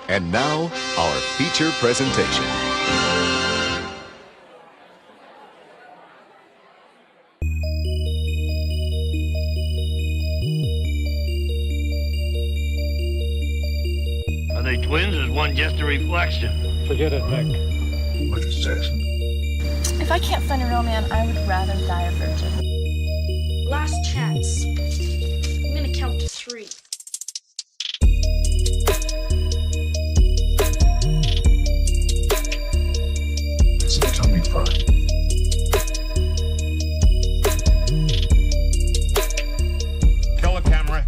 And now, our feature presentation. Are they twins or is one just a reflection? Forget it, Nick. What is this? If I can't find a real man, I would rather die a virgin. Last chance. I'm gonna count to 3. It's a tummy fry. Kill a camera.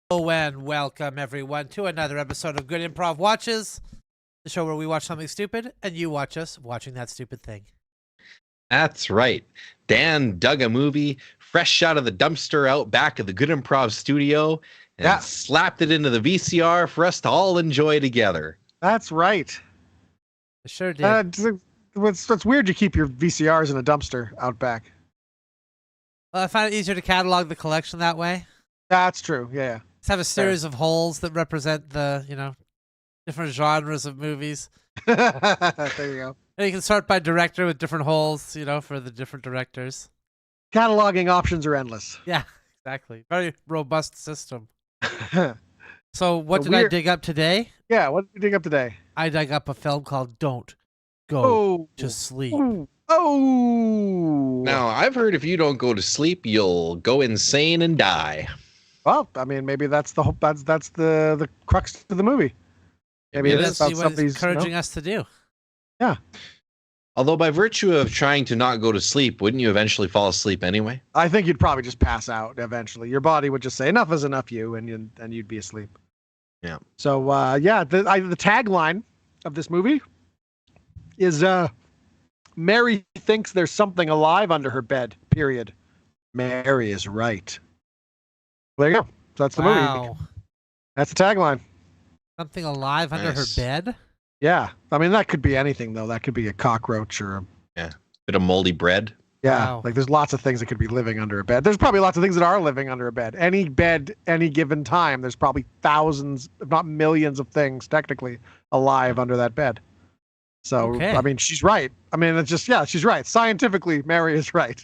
Hello and welcome everyone to another episode of Good Improv Watches, the show where we watch something stupid and you watch us watching that stupid thing. That's right. Dan dug a movie fresh out of the dumpster out back of the Good Improv studio and slapped it into the VCR for us to all enjoy together. That's right. I sure did. It's weird you keep your VCRs in a dumpster out back. Well, I find it easier to catalog the collection that way. That's true. Yeah. Just have a series of holes that represent the, different genres of movies. There you go. And you can sort by director with different holes, for the different directors. Cataloging options are endless. Yeah, exactly. Very robust system. So what did I dig up today? Yeah, what did you dig up today? I dug up a film called Don't Go to Sleep. Oh. Now, I've heard if you don't go to sleep, you'll go insane and die. Well, I mean, maybe that's the that's the crux of the movie. Maybe Maybe it is that's about what he's somebody's encouraging us to do. Yeah. Although by virtue of trying to not go to sleep, wouldn't you eventually fall asleep anyway? I think you'd probably just pass out eventually. Your body would just say enough is enough, and you'd be asleep. Yeah. So the tagline of this movie is Mary thinks there's something alive under her bed. Period. Mary is right. There you go. So that's the movie. That's the tagline. Something alive under her bed? Yeah. I mean, that could be anything, though. That could be a cockroach or Bit of moldy bread. Yeah. Wow. Like there's lots of things that could be living under a bed. There's probably lots of things that are living under a bed. Any bed, any given time, there's probably thousands, if not millions of things technically alive under that bed. So, Okay. I mean, she's right. I mean, it's just, she's right. Scientifically, Mary is right.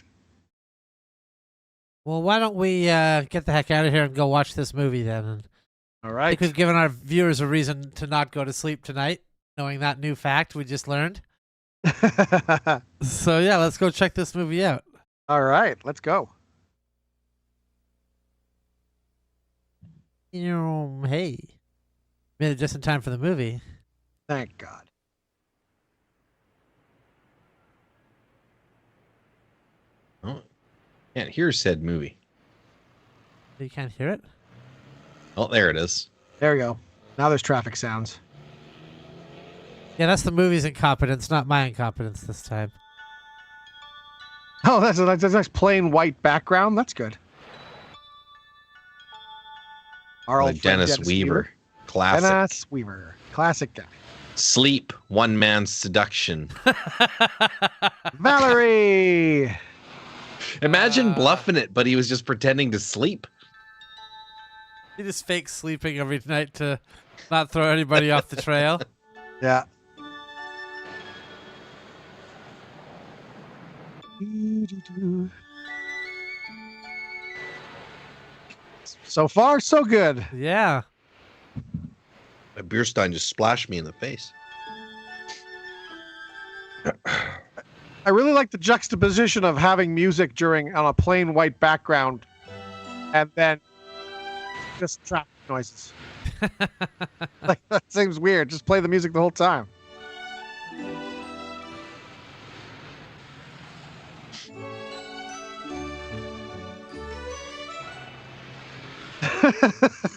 Well, why don't we get the heck out of here and go watch this movie then? And All I right. think we've given our viewers a reason to not go to sleep tonight, knowing that new fact we just learned. So yeah, let's go check this movie out. All right. Let's go. Hey, made it just in time for the movie. Thank God. Oh, can't hear said movie. You can't hear it? Oh, there it is. There we go. Now there's traffic sounds. Yeah, that's the movie's incompetence, not my incompetence this time. Oh, that's a nice plain white background. That's good. Our old friend Dennis Weaver. Classic. Dennis Weaver. Classic guy. Sleep, one man's seduction. Valerie! Imagine bluffing it, but he was just pretending to sleep. He just fakes sleeping every night to not throw anybody off the trail. Yeah. So far, so good. Yeah. My beer stein just splashed me in the face. I really like the juxtaposition of having music on a plain white background and then just traffic noises. Like, that seems weird. Just play the music the whole time.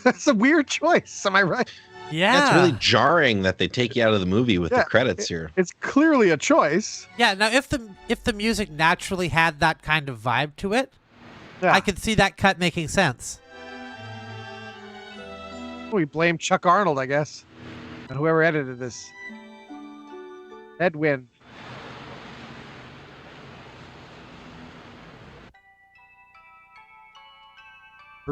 That's a weird choice. Am I right? Yeah. It's really jarring that they take you out of the movie with the credits here. It's clearly a choice. Yeah, now if the music naturally had that kind of vibe to it, Yeah. I could see that cut making sense. We blame Chuck Arnold, I guess, and whoever edited this. Edwin.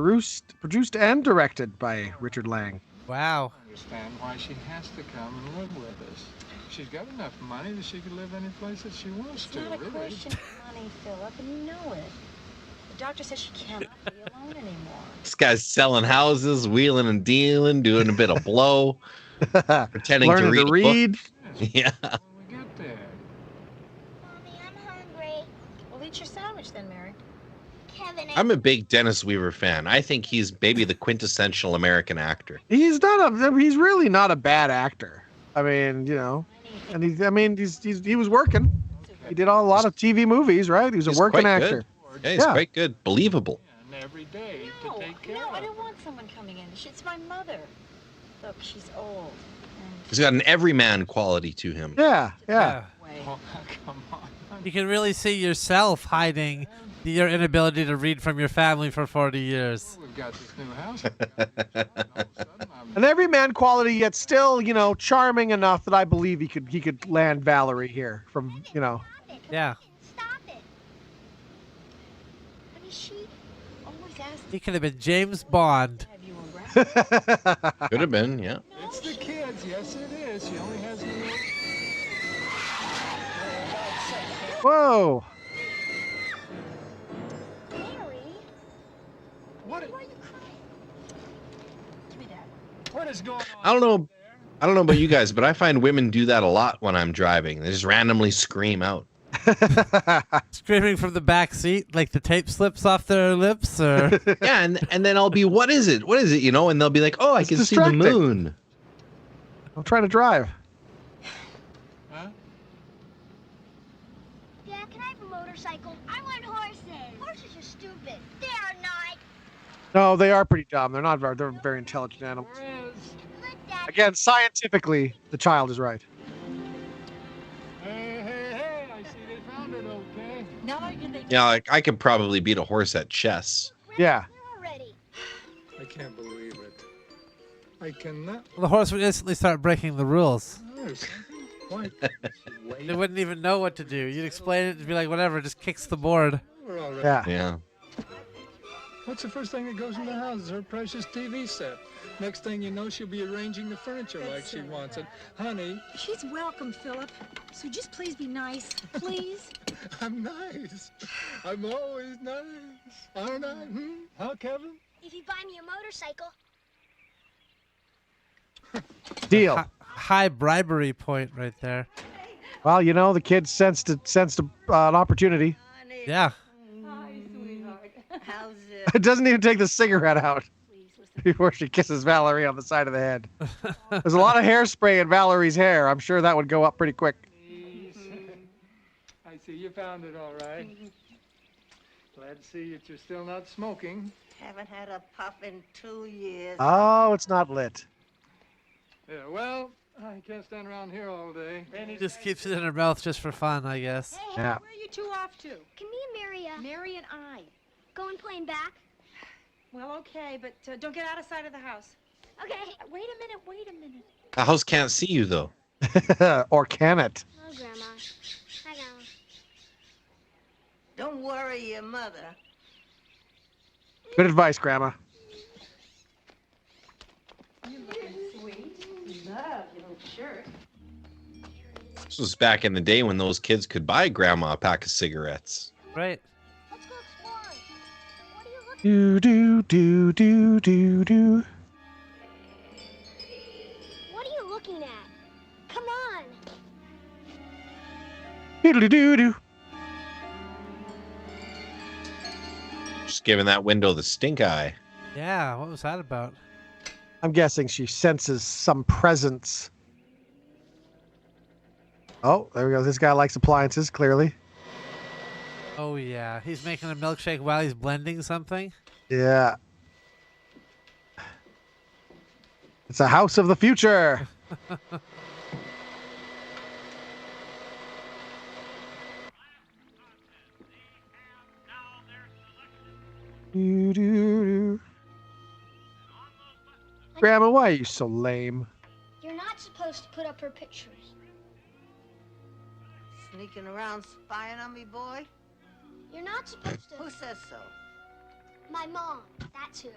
Produced and directed by Richard Lang. Wow. Understand why she has to come and live with us. She's got enough money that she can live any place that she wants It's to, not a really. question of money, Philip, and you know it. The doctor says she cannot be alone anymore. This guy's selling houses, wheeling and dealing, doing a bit of blow, pretending Learning to read. Yeah. When we get there. Mommy, I'm hungry. Well, eat your sandwich then, Mary. Kevin, I'm a big Dennis Weaver fan. I think he's maybe the quintessential American actor. He's really not a bad actor. I mean, you know, and he was working. He did a lot of TV movies, right? He was a working quite actor. good. Yeah, he's quite good. Believable. And every day No, to take care no, of I her. don't want someone coming in. It's my mother. Look, she's old. He's got an everyman quality to him. Yeah. Wait. Oh, come on. You can really see yourself hiding your inability to read from your family for 40 years. We've got this new house. All of a sudden, An everyman quality, yet still, you know, charming enough that I believe he could land Valerie here from, you know. Yeah. Stop it. I mean, she always asks He could have been James Bond. to have you around. Could have been, yeah. It's the kids. Yes, it is. She only has me. Whoa. Mary, What? why are you crying? Give me that. What is going on? I don't know about you guys, but I find women do that a lot when I'm driving. They just randomly scream out. Screaming from the back seat like the tape slips off their lips, or Yeah, and then I'll be, what is it? What is it? You know, and they'll be like, oh, I It's can distracting. see the moon. I'm trying to drive. Huh? Dad, can I have a motorcycle? I want horses. Horses are stupid. They are not. No, they are pretty dumb. They're not very. They're very intelligent animals. Where is? Look, Dad. Again, scientifically, the child is right. Hey, I see they found it, okay? Now I can Yeah, like, I could probably beat a horse at chess. Yeah. We're already. I can't believe it. I cannot. the horse would instantly start breaking the rules. There's something quite. They wouldn't even know what to do. You'd explain it and be like, whatever, just kicks the board. We're all right. Yeah. Yeah. What's the first thing that goes in the house? Is her precious TV set. Next thing you know, she'll be arranging the furniture like she wants it. Honey, She's welcome, Philip. So just please be nice. Please. I'm nice. I'm always nice. Aren't I? Huh, Kevin? If you buy me a motorcycle, Deal. High bribery point right there. Well, you know, the kid sensed an opportunity. Yeah. Hi, sweetheart. How's it? It doesn't even take the cigarette out Please listen. before she kisses Valerie on the side of the head. There's a lot of hairspray in Valerie's hair. I'm sure that would go up pretty quick. I see you found it all right. Glad to see that you're still not smoking. Haven't had a puff in 2 years. Oh, it's not lit. Yeah, well, I can't stand around here all day. Just keeps it in her mouth just for fun, I guess. Yeah. Where are you two off to? can me and Mary Mary and I. go and play in back? Well, okay, but don't get out of sight of the house. Okay. Wait a minute. The house can't see you, though. Or can it? Oh, Grandma. Hi, Grandma. Don't worry your mother. Good advice, Grandma. You're looking sweet. Love your little shirt. This was back in the day when those kids could buy grandma a pack of cigarettes. Right. Let's go exploring. What are you looking Do. What are you looking at? Come on. Doodly-doo-doo. Just giving that window the stink eye. Yeah, what was that about? I'm guessing she senses some presence. Oh, there we go. This guy likes appliances, clearly. Oh, yeah. He's making a milkshake while he's blending something? Yeah. It's a house of the future. Doo-doo-doo. Grandma, why are you so lame? You're not supposed to put up her pictures. Sneaking around spying on me, boy? You're not supposed to. Who says so? My mom. That's who.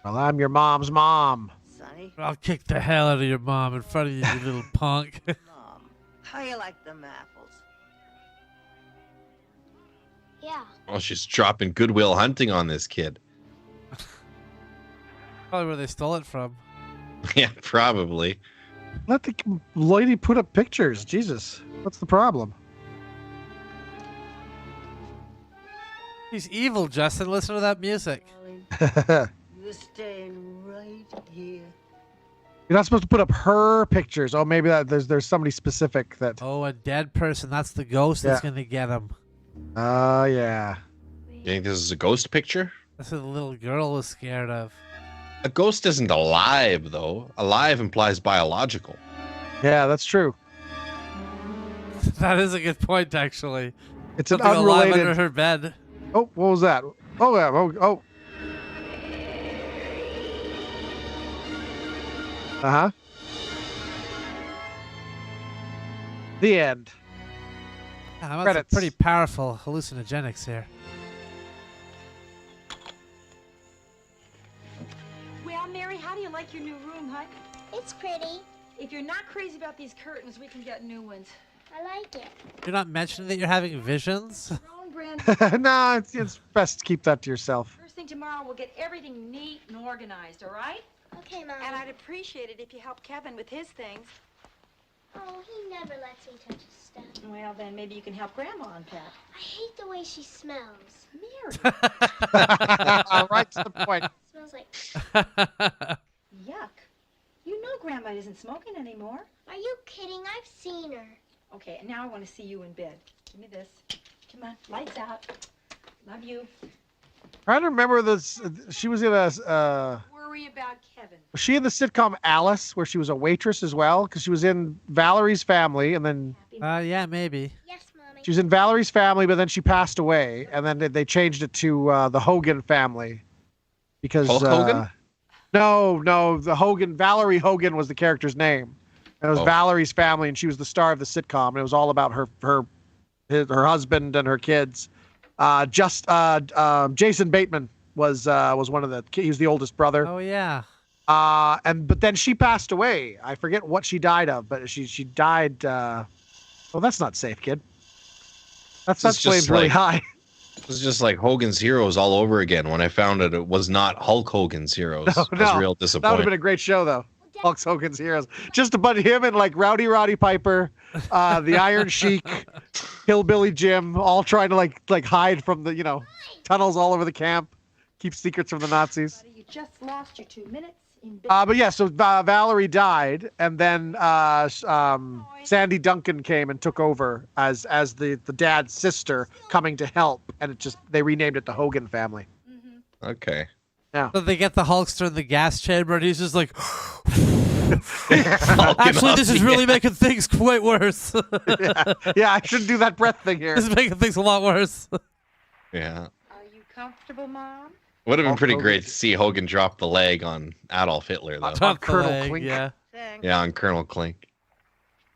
Well, I'm your mom's mom. Sonny, I'll kick the hell out of your mom in front of you, you little punk. Mom, how you like them apples? Yeah. Oh, she's dropping Goodwill Hunting on this kid. Probably where they stole it from. Yeah, probably. Let the lady put up pictures. Jesus. What's the problem? He's evil, Justin. Listen to that music. You're staying right here. You're not supposed to put up her pictures. Oh, maybe that there's somebody specific that. Oh, a dead person. That's the ghost that's going to get him. Oh, yeah. You think this is a ghost picture? That's what the little girl was scared of. A ghost isn't alive, though. Alive implies biological. Yeah, that's true. That is a good point, actually. It's an Something alive unrelated. under her bed. Oh, what was that? Oh, yeah. Oh. Uh-huh. The end. Yeah, that's Credits. pretty powerful hallucinogenics here. Well, Mary, how do you like your new room, huh? It's pretty. If you're not crazy about these curtains, we can get new ones. I like it. You're not mentioning that you're having visions? Your own brand. No, it's best to keep that to yourself. First thing tomorrow, we'll get everything neat and organized, all right? Okay, Mom. And I'd appreciate it if you help Kevin with his things. Oh, he never lets me touch his stuff. Well, then maybe you can help Grandma unpack. I hate the way she smells. Mary. Right to the point. Smells like. Yuck. You know Grandma isn't smoking anymore. Are you kidding? I've seen her. Okay, and now I want to see you in bed. Give me this. Come on, lights out. Love you. Trying to remember this. She was in a. Worry about Kevin. Was she in the sitcom Alice, where she was a waitress as well? Because she was in Valerie's Family, and then Yeah, maybe. Yes, Mommy. she was in Valerie's Family, but then she passed away, and then they changed it to the Hogan Family. Because Hulk Hogan? No, the Hogan. Valerie Hogan was the character's name. And it was Oh. Valerie's Family, and she was the star of the sitcom. And it was all about her husband and her kids. Jason Bateman was one of the. He was the oldest brother. Oh, yeah. But then she passed away. I forget what she died of, but she died. Well, that's not safe, kid. That It's flame's just really like- high. It was just like Hogan's Heroes all over again when I found out it was not Hulk Hogan's Heroes. I was real That would have disappointed. been a great show, though. Hulk Hogan's Heroes. Just a bunch of him and like Rowdy Roddy Piper, the Iron Sheik, Hillbilly Jim, all trying to like hide from the tunnels all over the camp, keep secrets from the Nazis. Buddy, you just lost your 2 minutes in bed. But yeah, so Valerie died, and then Sandy Duncan came and took over as the dad's sister coming to help, and they renamed it the Hogan Family. Okay. So they get the Hulkster in the gas chamber, and he's just like, actually, this is really making things quite worse. Yeah, I shouldn't do that breath thing here. This is making things a lot worse. Yeah. Are you comfortable, Mom? Would have been Hulk pretty Hogan. great to see Hogan drop the leg on Adolf Hitler, though. Drop the Colonel leg, Klink. yeah. Thanks. Yeah, on Colonel Klink.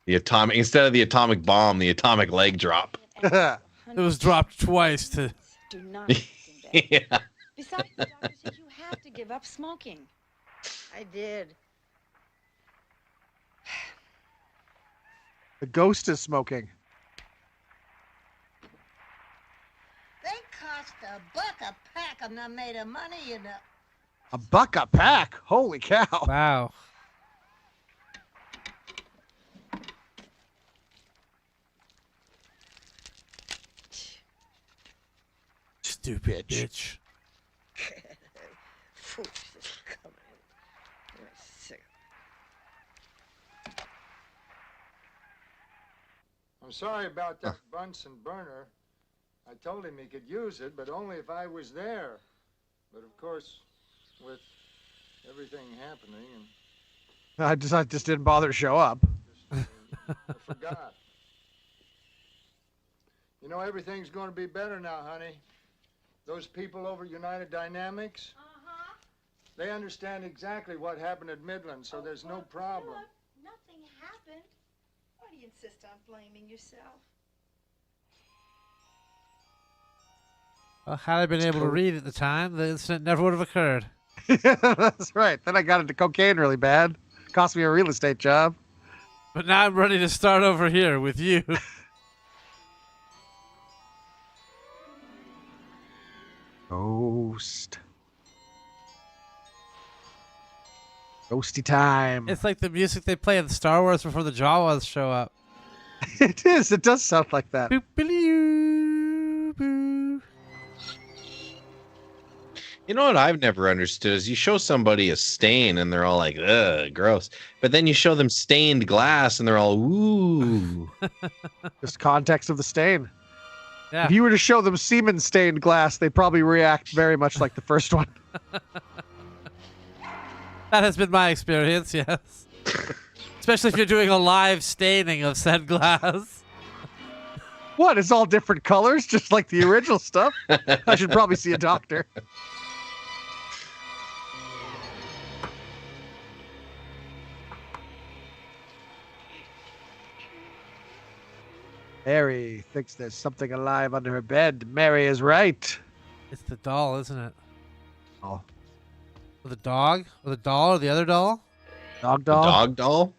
Instead of the atomic bomb, the atomic leg drop. It was dropped twice to. Do not sleep in bed. Yeah. Besides, the doctor said you have to give up smoking. I did. The ghost is smoking. They cost $1 a pack. I'm not made of money, you know. $1 a pack. Holy cow. Wow. Stupid bitch. Fools is coming. I'm sick. I'm sorry about that Bunsen burner. I told him he could use it, but only if I was there. But of course, with everything happening, and I just didn't bother to show up. I forgot. You know, everything's going to be better now, honey. Those people over at United Dynamics, they understand exactly what happened at Midland, so there's no problem. Nothing happened. Why do you insist on blaming yourself? Well, had I been able to read at the time, the incident never would have occurred. That's right. Then I got into cocaine really bad. Cost me a real estate job. But now I'm ready to start over here with you. Ghost. Ghosty time. It's like the music they play in Star Wars before the Jawas show up. It is. It does sound like that. Boop-a-doo-boo. You know what I've never understood is you show somebody a stain and they're all like, ugh, gross. But then you show them stained glass and they're all, ooh. Just context of the stain. Yeah. If you were to show them semen stained glass, they'd probably react very much like the first one. That has been my experience, yes. Especially if you're doing a live staining of said glass. What? It's all different colors, just like the original stuff? I should probably see a doctor. Mary thinks there's something alive under her bed. Mary is right. It's the doll, isn't it? Oh. Or the dog? Or the doll? Or the other doll? Dog The doll? dog doll?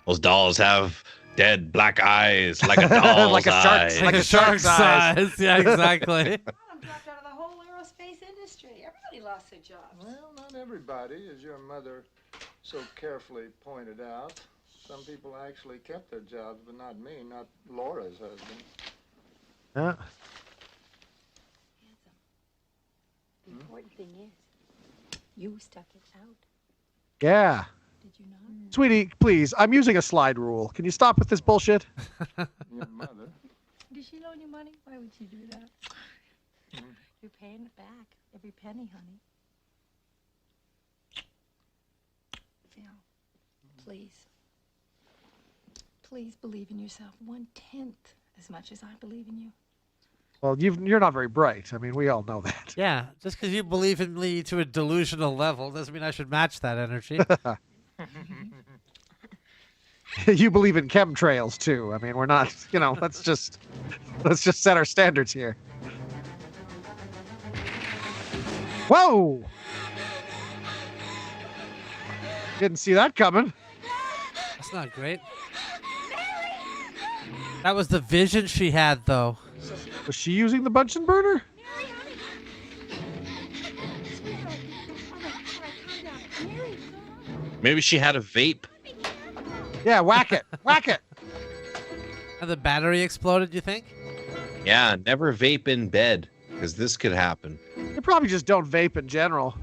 Those dolls have dead black eyes like a doll's Like a shark's- eyes. like a shark's eyes. Yeah, exactly. Adam dropped out of the whole aerospace industry. Everybody lost their jobs. Well, not everybody, as your mother so carefully pointed out. Some people actually kept their jobs, but not me, not Laura's husband. Yeah. The important thing is, you stuck it out. Yeah. Did you not? Sweetie, please, I'm using a slide rule. Can you stop with this bullshit? Your mother. Did she loan you money? Why would she do that? You're paying it back. Every penny, honey. Phil, please. Please believe in yourself 1/10 as much as I believe in you. Well, you're not very bright. I mean, we all know that. Yeah, just because you believe in me to a delusional level doesn't mean I should match that energy. You believe in chemtrails too. I mean, we're not, let's just set our standards here. Whoa! Didn't see that coming. That's not great. That was the vision she had, though. Was she using the Bunsen burner? Maybe she had a vape. Yeah, whack it. Whack it. And the battery exploded, you think? Yeah, never vape in bed, because this could happen. They probably just don't vape in general.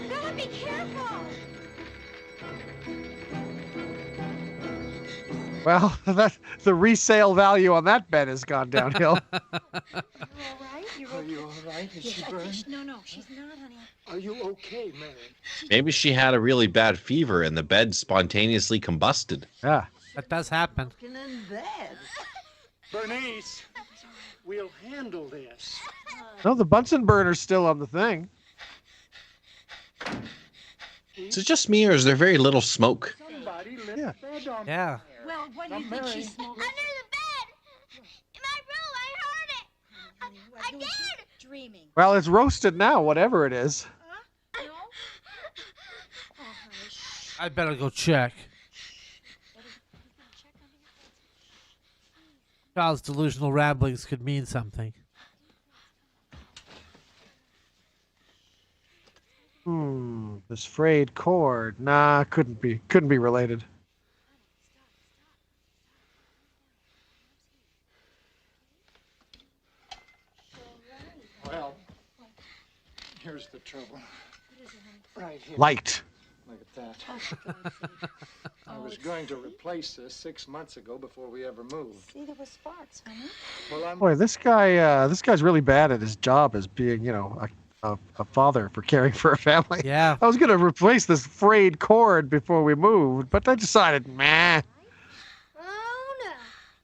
Bella, be careful. Well, the resale value on that bed has gone downhill. You all right? Are you all right? Is she burned? No, she's not, honey. Are you okay, Mary? Maybe she had a really bad fever and the bed spontaneously combusted. Yeah. That does happen. In bed. Bernice, we'll handle this. No, the Bunsen burner's still on the thing. Is it just me or is there very little smoke? Somebody lit Yeah. the bed on Yeah. Well, what do you think she smoked? Under the bed. In my room, I heard it. I did. Dreaming. Well, it's roasted now, whatever it is. No? Oh, honey, shh. I better go check. Child's delusional ramblings could mean something. This frayed cord. Nah, couldn't be related. Well, here's the trouble. Right here. Light. Look at that. I was going to replace this 6 months ago before we ever moved. See, there were sparks, honey. Well, I'm Boy, this guy's really bad at his job as being, a father for caring for a family. Yeah. I was gonna replace this frayed cord before we moved, but I decided, meh. Oh, no.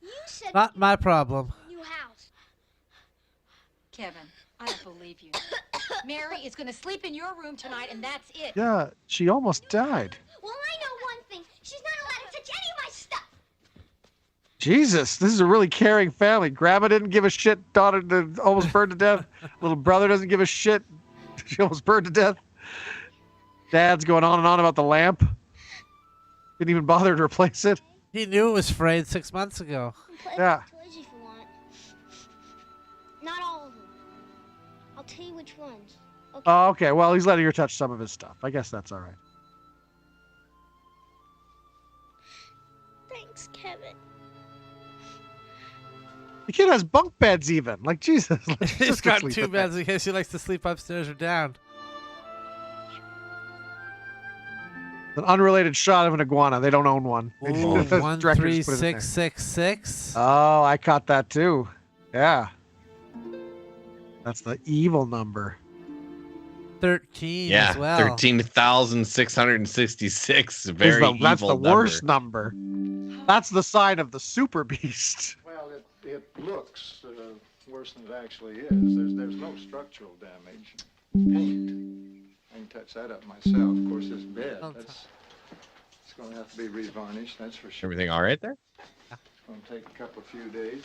You said Not my problem. new house. Kevin, I don't believe you. Mary is going to sleep in your room tonight, and that's it. Yeah, she almost died. Well, I know one thing. She's not allowed to touch any of my stuff. Jesus, this is a really caring family. Grandma didn't give a shit. Daughter almost burned to death. Little brother doesn't give a shit. She almost burned to death. Dad's going on and on about the lamp. Didn't even bother to replace it. He knew it was frayed 6 months ago. Yeah. Toys if you want. Not all of them. I'll tell you which ones. Okay. Oh, okay. Well, he's letting her touch some of his stuff. I guess that's all right. Thanks, Kevin. The kid has bunk beds even. Like, Jesus. Like, He's got 2 beds in case he likes to sleep upstairs or down. An unrelated shot of an iguana. They don't own one. They Ooh, just- directors put it in there. 13666. Oh, I caught that too. Yeah. That's the evil number. 13 Yeah, as well. 13,666. Very evil That's the number. worst number. That's the sign of the super beast. Well, it looks worse than it actually is. There's no structural damage. Paint. I can touch that up myself. Of course, this bed, it's going to have to be revarnished, that's for sure. Everything all right there? It's going to take a few days.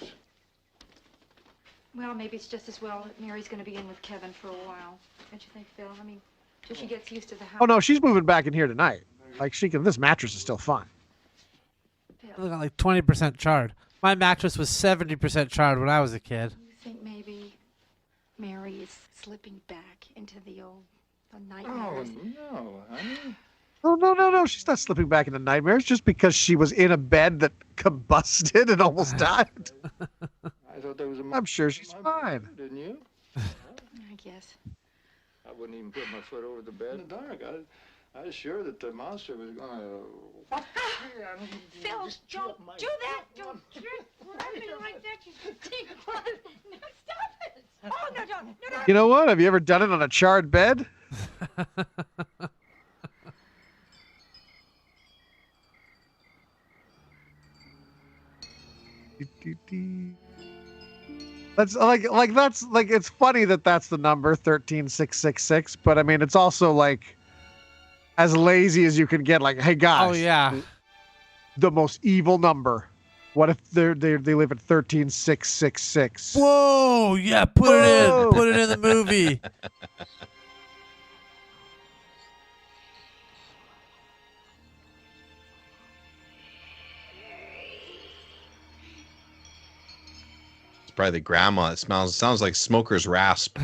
Well, maybe it's just as well that Mary's going to be in with Kevin for a while. Don't you think, Phil? I mean, till she gets used to the house. Oh no, she's moving back in here tonight. Like this mattress is still fine. I got like 20% charred. My mattress was 70% charred when I was a kid. You think maybe Mary is slipping back into the nightmares? Oh, no, honey. Oh no. She's not slipping back into nightmares just because she was in a bed that combusted and almost died. I thought there was a I'm sure she's fine. Didn't you? I guess. I wouldn't even put my foot over the bed in the dark. I was sure that the monster was going to... Phil, don't do that. Don't grab me like that. You take one. No, stop it. Oh, no, don't. No. You know what? Have you ever done it on a charred bed? That's like it's funny that that's the number 13666, but I mean it's also like as lazy as you can get. Like, hey guys, Oh yeah. the most evil number. What if they live at 13666? Whoa! Yeah, put it in. Put it in the movie. Probably the grandma. It sounds like smoker's rasp.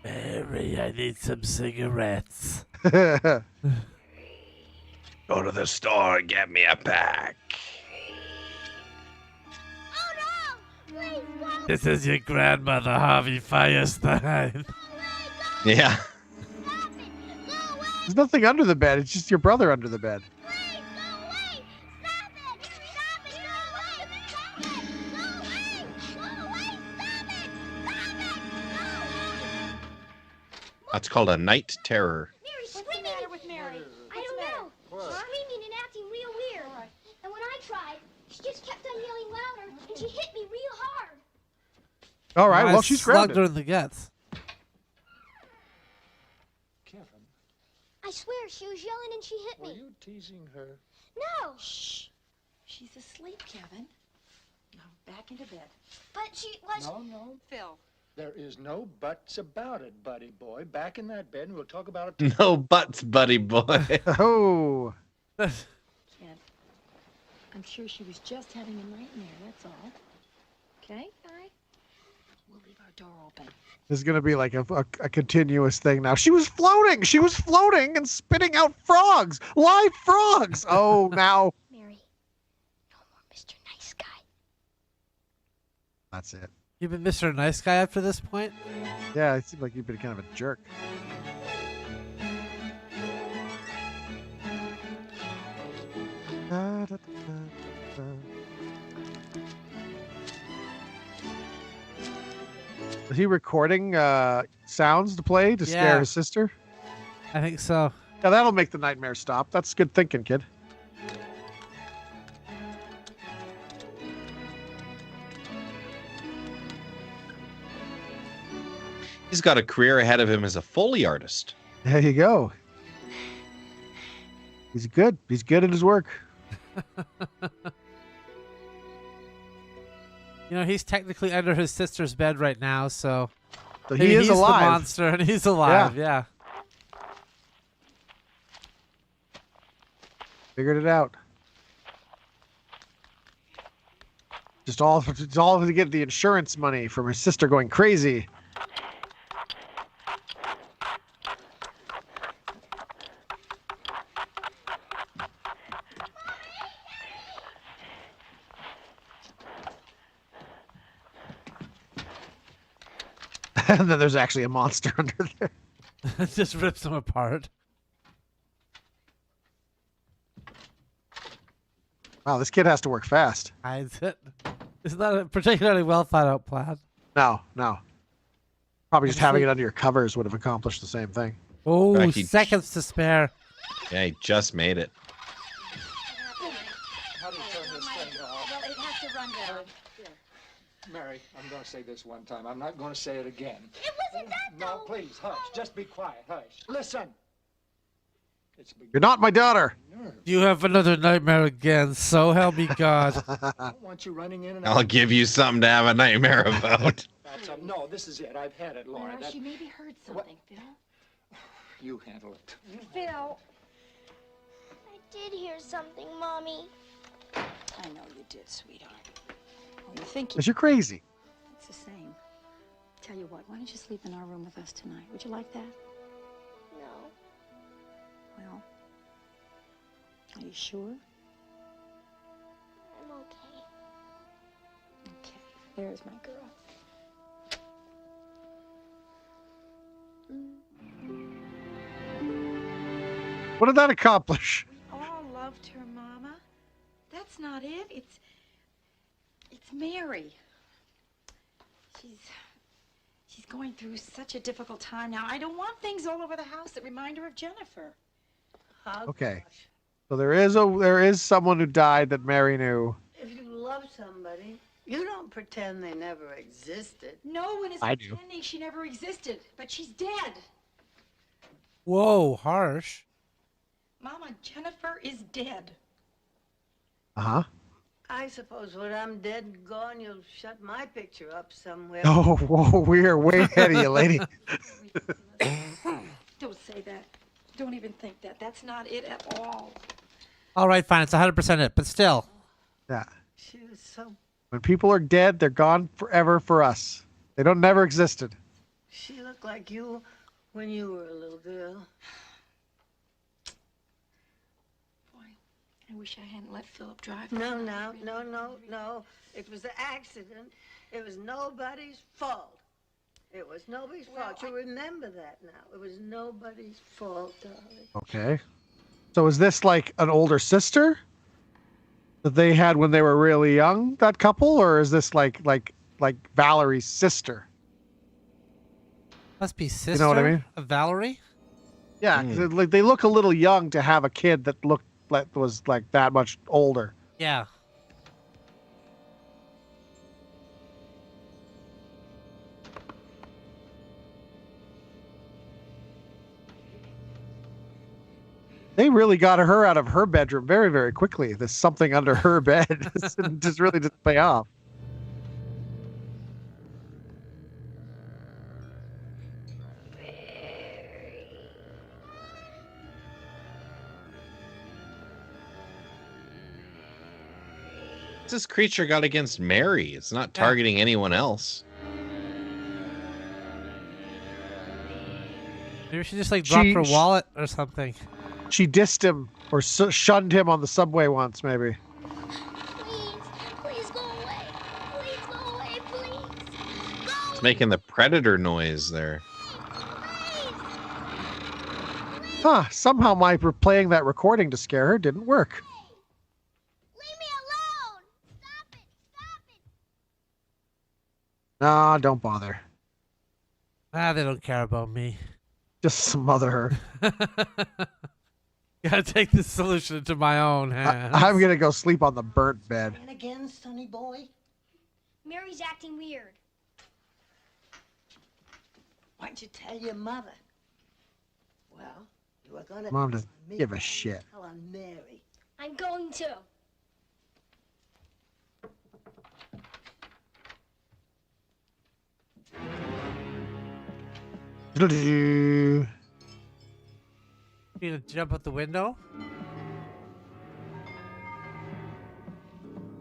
Mary, I need some cigarettes. Go to the store and get me a pack. Oh no! Please go! This is your grandmother, Harvey Firestein. Yeah. There's nothing under the bed. It's just your brother under the bed. That's called a night terror. Mary, what's the matter with Mary? I don't know. She's screaming and acting real weird. And when I tried, she just kept on yelling louder, and she hit me real hard. All right, I well she's slugged grounded. her in the guts. Kevin, I swear, she was yelling and she hit were me. you teasing her? No. Shh. She's asleep, Kevin. Now, back into bed. But she was... No. Phil. There is no buts about it, buddy boy. Back in that bed, and we'll talk about it. No butts, buddy boy. Oh. Kid, I'm sure she was just having a nightmare, that's all. Okay? All right? We'll leave our door open. This is going to be like a continuous thing now. She was floating. She was floating and spitting out frogs. Live frogs. Oh, now. Mary, no more Mr. Nice Guy. That's it. You've been Mr. Nice Guy up to this point? Yeah, it seems like you've been kind of a jerk. Is he recording sounds to play to scare Yeah. his sister? I think so. Yeah, that'll make the nightmare stop. That's good thinking, kid. He's got a career ahead of him as a Foley artist. There you go. He's good. He's good at his work. You know, he's technically under his sister's bed right now, so So maybe he is he's alive. the monster and he's alive. Yeah. Figured it out. It's all to get the insurance money from his sister going crazy. And then there's actually a monster under there. It just rips him apart. Wow, this kid has to work fast. Hides it. It's not a particularly well thought out plan. No. Probably just having it under your covers would have accomplished the same thing. Oh, Becky. seconds to spare. Yeah, he just made it. How do you turn this thing off? Well, it has to run down. Mary, I'm going to say this one time. I'm not going to say it again. It wasn't that, No, though. please, hush. Just be quiet. Hush. Listen. It's beginning. You're not my daughter. You have another nightmare again, so help me God. I don't want you running in and out. I'll give you something to have a nightmare about. No, this is it. I've had it, Laura. No, she maybe heard something, Phil. You handle it. Phil. I did hear something, Mommy. I know you did, sweetheart. Well, you think you... Because you're crazy. It's the same. Tell you what, why don't you sleep in our room with us tonight? Would you like that? No. Well, are you sure? I'm okay. Okay, there's my girl. What did that accomplish? We all loved her, Mama. That's not it. It's Mary. She's going through such a difficult time now. I don't want things all over the house that remind her of Jennifer. Okay. So there is someone who died that Mary knew. If you love somebody, you don't pretend they never existed. No one is I do. pretending she never existed, but she's dead. Whoa, harsh. Mama, Jennifer is dead. Uh-huh. I suppose when I'm dead and gone, you'll shut my picture up somewhere. Oh, whoa, we're way ahead of you, lady. Don't say that. Don't even think that. That's not it at all. All right, fine. It's 100% it, but still. Yeah. She was so... When people are dead, they're gone forever for us. They don't never existed. She looked like you when you were a little girl. Boy, I wish I hadn't let Philip drive. No. It was an accident. It was nobody's fault. It was nobody's fault. You remember that now. It was nobody's fault, darling. Okay. So is this like an older sister that they had when they were really young, that couple, or is this like Valerie's sister? Must be sister You know what I mean? of Valerie? Yeah, 'cause like they look a little young to have a kid that was like that much older. Yeah. They really got her out of her bedroom very, very quickly. There's something under her bed. just really didn't pay off. What's this creature got against Mary? It's not targeting anyone else. Maybe she just like dropped her wallet or something. She dissed him or shunned him on the subway once, maybe. Please go away. Please go away, please. It's making the predator noise there. Huh, somehow my playing that recording to scare her didn't work. Leave me alone. Stop it. Stop it. Nah, don't bother. They don't care about me. Just smother her. Gotta take this solution into my own hands. I'm gonna go sleep on the burnt bed. And again, sonny boy. Mary's acting weird. Why'd you tell your mother? Well, you were gonna... Mom doesn't give a shit. Tell on Mary. I'm going to. You gonna jump out the window?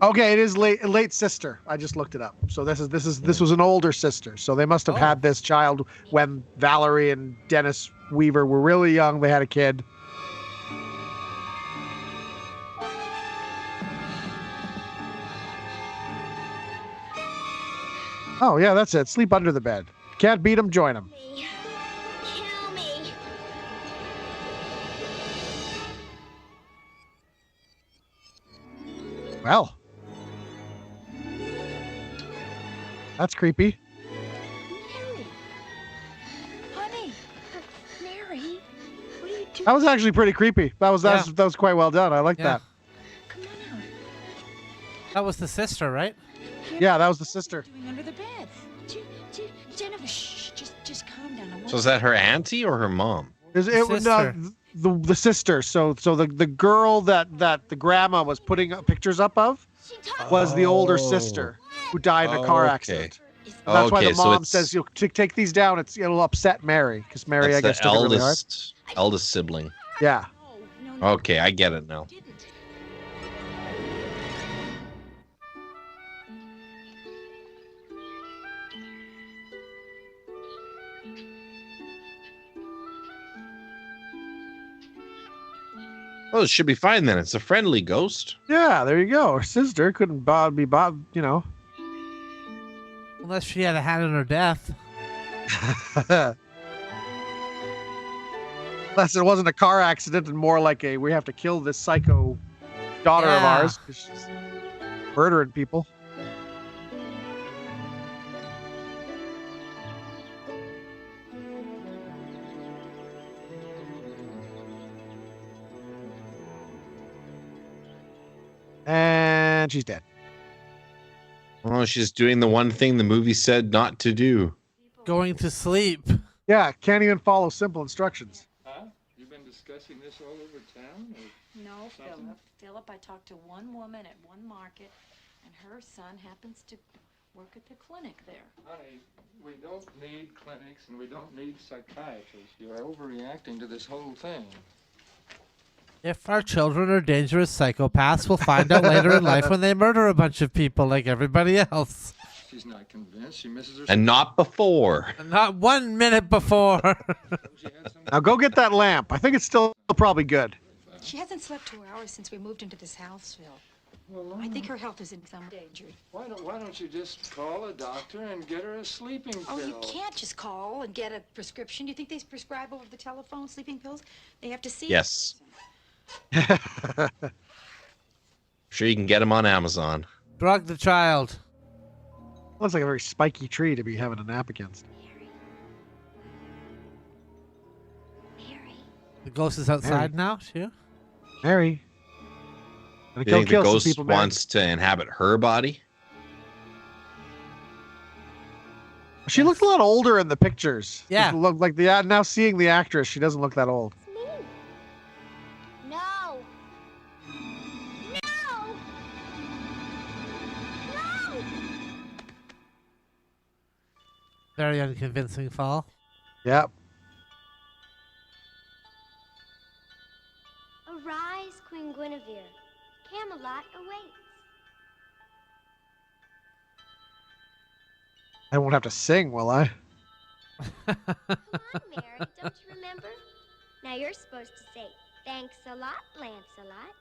Okay, it is late sister. I just looked it up. So this was an older sister. So they must have had this child when Valerie and Dennis Weaver were really young. They had a kid. Oh yeah, that's it. Sleep under the bed. Can't beat him, join him. Kill me. Well. That's creepy. Honey, Mary, what are you doing? That was actually pretty creepy. That was quite well done. I like that. That was the sister, right? Yeah, that was the sister. Doing under the bed. Jennifer, shh, just calm down. So is that her auntie or her mom? It was the sister. So the girl that the grandma was putting pictures up of was the older sister who died in a car accident. And that's why the mom says, "You'll take these down. It'll upset Mary because Mary, I guess, the took it really hard." eldest sibling. Yeah. Okay, I get it now. Oh, it should be fine then. It's a friendly ghost. Yeah, there you go. Her sister couldn't be bothered, you know. Unless she had a hand in her death. Unless it wasn't a car accident and more like we have to kill this psycho daughter of ours because she's murdering people. And she's dead. Oh, she's doing the one thing the movie said not to do. Going to sleep. Yeah, can't even follow simple instructions. Huh? You've been discussing this all over town? No, Philip, I talked to one woman at one market, and her son happens to work at the clinic there. Honey, we don't need clinics and we don't need psychiatrists. You're overreacting to this whole thing. If our children are dangerous psychopaths, we'll find out later in life when they murder a bunch of people like everybody else. She's not convinced. She misses her. And not before. Not 1 minute before. Now go get that lamp. I think it's still probably good. She hasn't slept 2 hours since we moved into this house, Phil. Well, I think her health is in some danger. Why don't you just call a doctor and get her a sleeping pill? Oh, you can't just call and get a prescription. Do you think they prescribe over the telephone sleeping pills? They have to see. Yes. Sure, you can get them on Amazon. Drug the child. Looks like a very spiky tree to be having a nap against. The ghost is outside now, too? Mary. You think the ghost wants to inhabit her body? She looks a lot older in the pictures. Yeah. Look like now seeing the actress, she doesn't look that old. No. No. No. Very unconvincing fall. Yep. Arise, Queen Guinevere. Camelot awaits. I won't have to sing, will I? Come on, Mary, don't you remember? Now you're supposed to say, thanks a lot, Lancelot.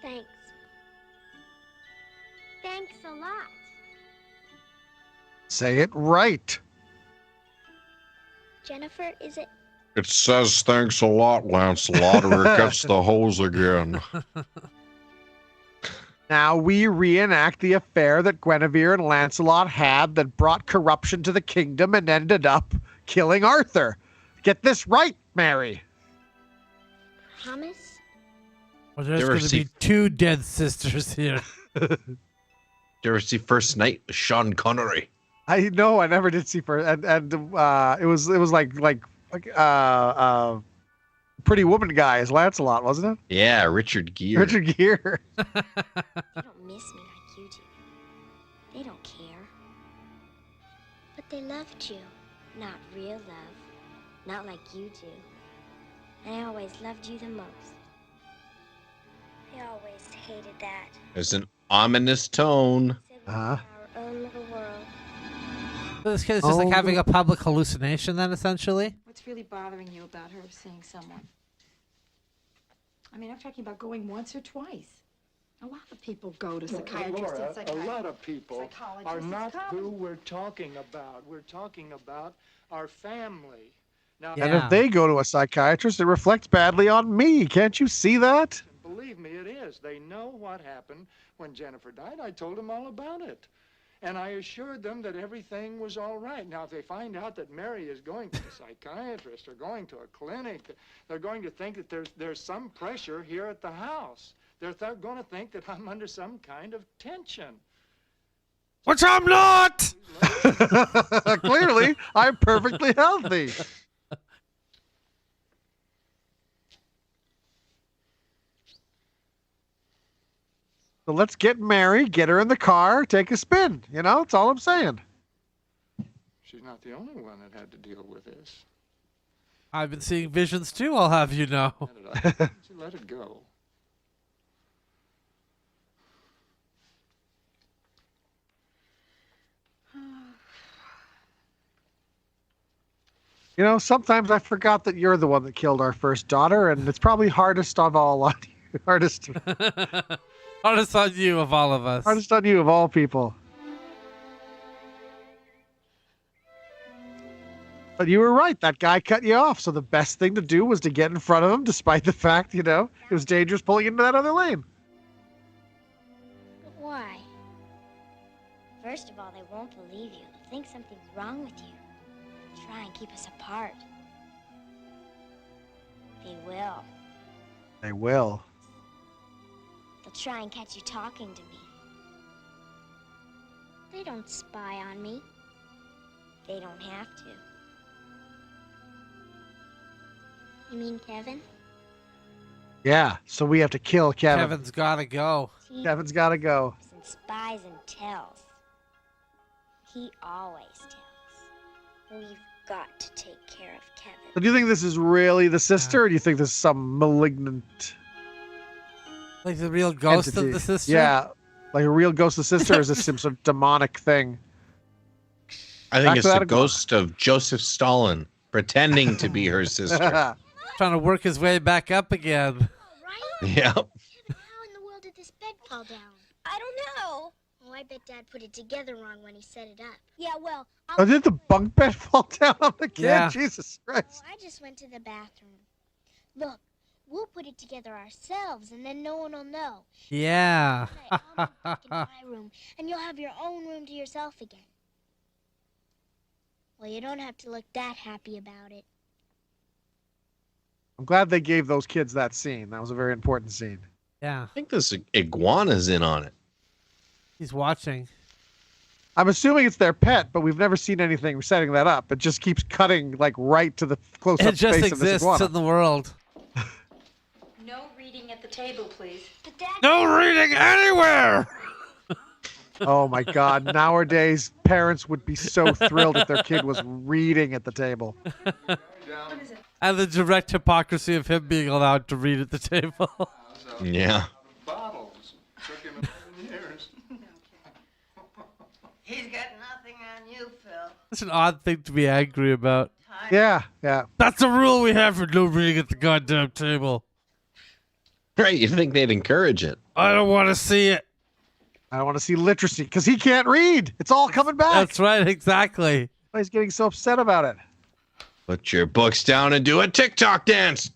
Thanks. Thanks a lot. Say it right. Jennifer, is it? It says thanks a lot, Lancelot, or it gets the hose again. Now we reenact the affair that Guinevere and Lancelot had that brought corruption to the kingdom and ended up killing Arthur. Get this right, Mary. Promise? Well, there's going to be 2 dead sisters here. Did you ever see First Night with Sean Connery? I know, I never did see first, and it was like Pretty Woman guy as Lancelot, wasn't it? Yeah, Richard Gere. Richard Gere. They don't miss me like you do. They don't care. They loved you. Not real love. Not like you do. And I always loved you the most. I always hated that. There's an ominous tone. Our own little world. So this kid is just like having a public hallucination then, essentially? What's really bothering you about her seeing someone? I mean, I'm talking about going once or twice. A lot of people go to psychiatrists Laura, and psychiatrists. a lot of people are not who we're talking about. We're talking about our family. Now, And if they go to a psychiatrist, it reflects badly on me. Can't you see that? believe me, it is. They know what happened when Jennifer died. I told them all about it. And I assured them that everything was all right. Now, if they find out that Mary is going to a psychiatrist or going to a clinic, they're going to think that there's some pressure here at the house. They're going to think that I'm under some kind of tension. Which I'm not! Clearly, I'm perfectly healthy. So let's get Mary, get her in the car, take a spin. You know, that's all I'm saying. She's not the only one that had to deal with this. I've been seeing visions too, I'll have you know. Let it go. You know, sometimes I forgot that you're the one that killed our first daughter, and it's probably hardest of all on you. Hardest on you of all of us. Hardest on you of all people. But you were right. That guy cut you off. So the best thing to do was to get in front of him, despite the fact, you know, it was dangerous pulling into that other lane. But why? First of all, they won't believe you. They'll think something's wrong with you. They'll try and keep us apart. They will. They will. They'll try and catch you talking to me. They don't spy on me. They don't have to. You mean Kevin? Yeah, so we have to kill Kevin. Kevin's gotta go. Kevin's gotta go. And spies and tells. He always tells. We've got to take care of Kevin. So do you think this is really the sister, or do you think this is some malignant... Like the real ghost entity? of the sister? Yeah, like a real ghost of the sister, or is this some sort of demonic thing? I think it's the ghost of Joseph Stalin pretending to be her sister. Trying to work his way back up again. Yeah. How in the world did this bed fall down? I don't know. Oh, I bet Dad put it together wrong when he set it up. Yeah, well, Oh, did the bunk bed fall down on the kid? Yeah. Jesus Christ. I just went to the bathroom. Look, we'll put it together ourselves, and then no one will know. Yeah. I'll move back into my room, and you'll have your own room to yourself again. Well, you don't have to look that happy about it. I'm glad they gave those kids that scene. That was a very important scene. Yeah. I think this iguana's in on it. He's watching. I'm assuming it's their pet, but we've never seen anything setting that up. It just keeps cutting like right to the close-up It just face of this exists iguana. in the world. No reading at the table, please. But Dad... No reading anywhere! Oh my God. Nowadays, parents would be so thrilled if their kid was reading at the table. And the direct hypocrisy of him being allowed to read at the table. Yeah. Bottles. Took him 11 years. He's got nothing on you, Phil. That's an odd thing to be angry about. Yeah, yeah. That's a rule we have for no reading at the goddamn table. Right, you think they'd encourage it. I don't want to see it. I don't want to see literacy because he can't read. It's all coming back. That's right, exactly. Why he's getting so upset about it. Put your books down and do a TikTok dance.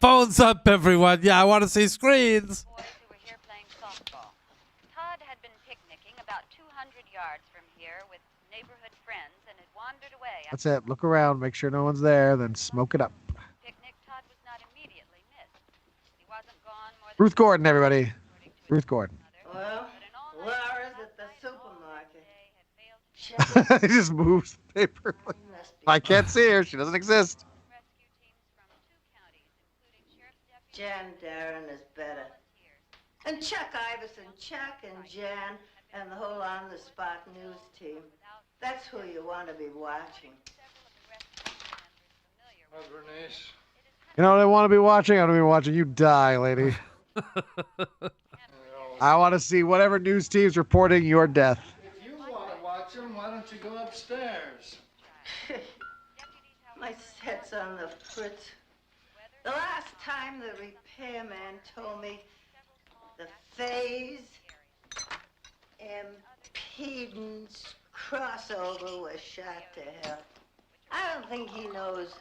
Phones up, everyone. Yeah, I want to see screens. Todd had been picnicking about 200 yards from here with neighborhood friends and had wandered away. That's it. Look around, make sure no one's there, then smoke it up. Picnic, Todd was not immediately missed. He wasn't gone more than Ruth Gordon, everybody. Ruth Gordon. Well, Laura's at the supermarket. He just moves the paper. I can't see her. She doesn't exist. Jan Darren is better. And Chuck Iverson, Chuck and Jan, and the whole on-the-spot news team. That's who you want to be watching. Well, Bernice. You know what I want to be watching? I want to be watching you die, lady. I want to see whatever news team's reporting your death. If you want to watch them, why don't you go upstairs? My set's on the fritz. The last time the repairman told me the phase impedance crossover was shot to hell. I don't think he knows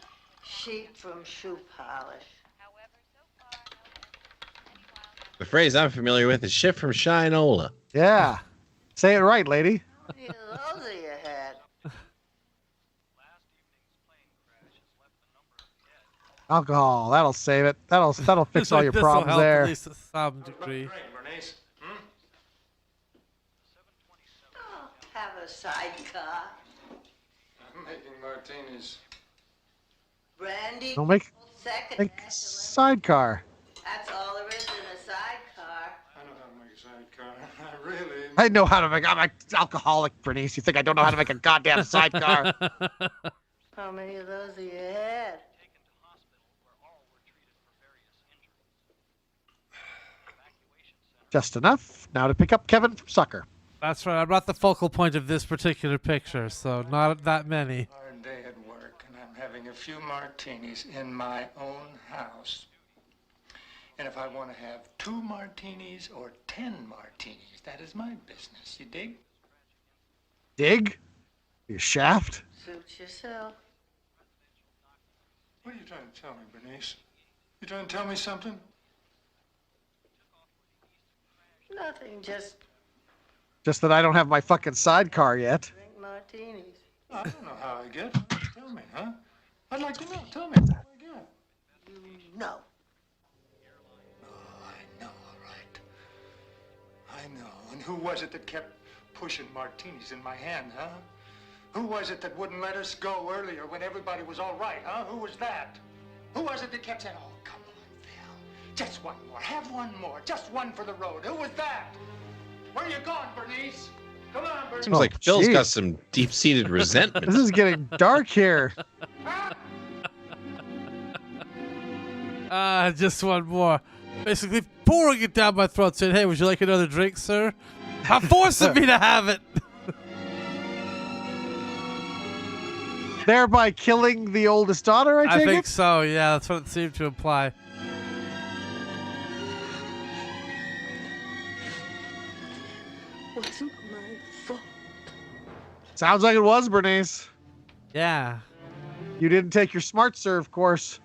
sheep from shoe polish. The phrase I'm familiar with is "shit from Shinola." Yeah. Say it right, lady. How many of those are you had? Alcohol. That'll save it. That'll fix all your This'll problems help there. At least to some degree. Bernice. Oh, have a sidecar. I'm making martinis. Brandy. Don't make Second. sidecar. That's all there is in a sidecar. I know how to make a sidecar. I really. I know how to make. I'm an alcoholic, Bernice. You think I don't know how to make a goddamn sidecar? How many of those have you had? Just enough now to pick up Kevin from Sucker. That's right. I'm not the focal point of this particular picture, so not that many. Hard day at work, and I'm having a few martinis in my own house. And if I want to have 2 martinis or 10 martinis, that is my business. You dig? Dig? You shaft? Suit yourself. What are you trying to tell me, Bernice? You trying to tell me something? Nothing, just Just that I don't have my fucking sidecar yet. drink martinis. I don't know how I get. Tell me, huh? I'd like to know. Tell me how I get. You know. Oh, I know, all right. I know. And who was it that kept pushing martinis in my hand, huh? Who was it that wouldn't let us go earlier when everybody was all right, huh? Who was that? Who was it that kept saying, oh, come on, Phil. Just one more. Have one more. Just one for the road. Who was that? Where you going, Bernice? Come on, Bernice. Seems like Phil's got some deep-seated resentment. This is getting dark here. Just one more. Basically pouring it down my throat, saying, "Hey, would you like another drink, sir?" I'm forcing me to have it. Thereby killing the oldest daughter, I take think it? so, yeah. That's what it seemed to imply. Wasn't my fault. Sounds like it was, Bernice. Yeah. You didn't take your smart serve course.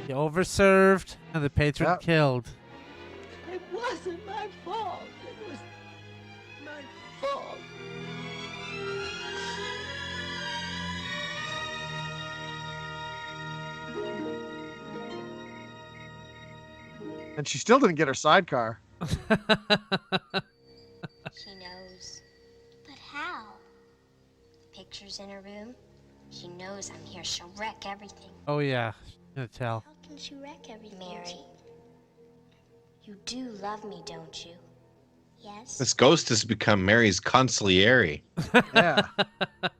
You overserved, and the patron killed. It wasn't my fault. It was my fault. And she still didn't get her sidecar. She knows. But how? Pictures in her room? She knows I'm here. She'll wreck everything. Oh, yeah. She's gonna tell. How can she wreck everything? Mary, you do love me, don't you? Yes? This ghost has become Mary's consigliere. Yeah.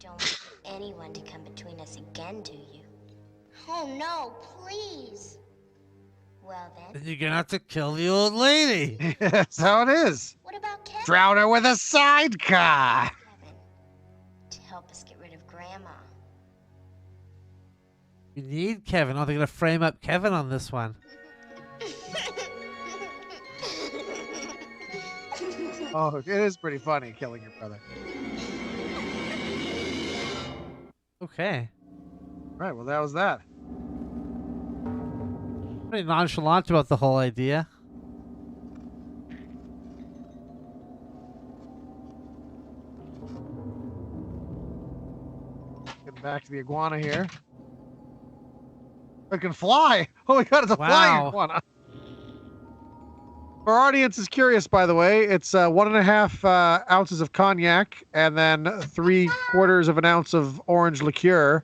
Don't want anyone to come between us again, do you? Oh no, please. Well then. Then you're gonna have to kill the old lady. That's how it is. What about Kevin? Drown her with a sidecar. Kevin, to help us get rid of Grandma. You need Kevin. Oh, they're gonna frame up Kevin on this one. Oh, it is pretty funny killing your brother. Okay. Right, well, that was that. Pretty nonchalant about the whole idea. Getting back to the iguana here. It can fly. Oh my god, it's a flying iguana. Our audience is curious, by the way. It's 1.5 ounces of cognac, and then 3/4 of an ounce of orange liqueur,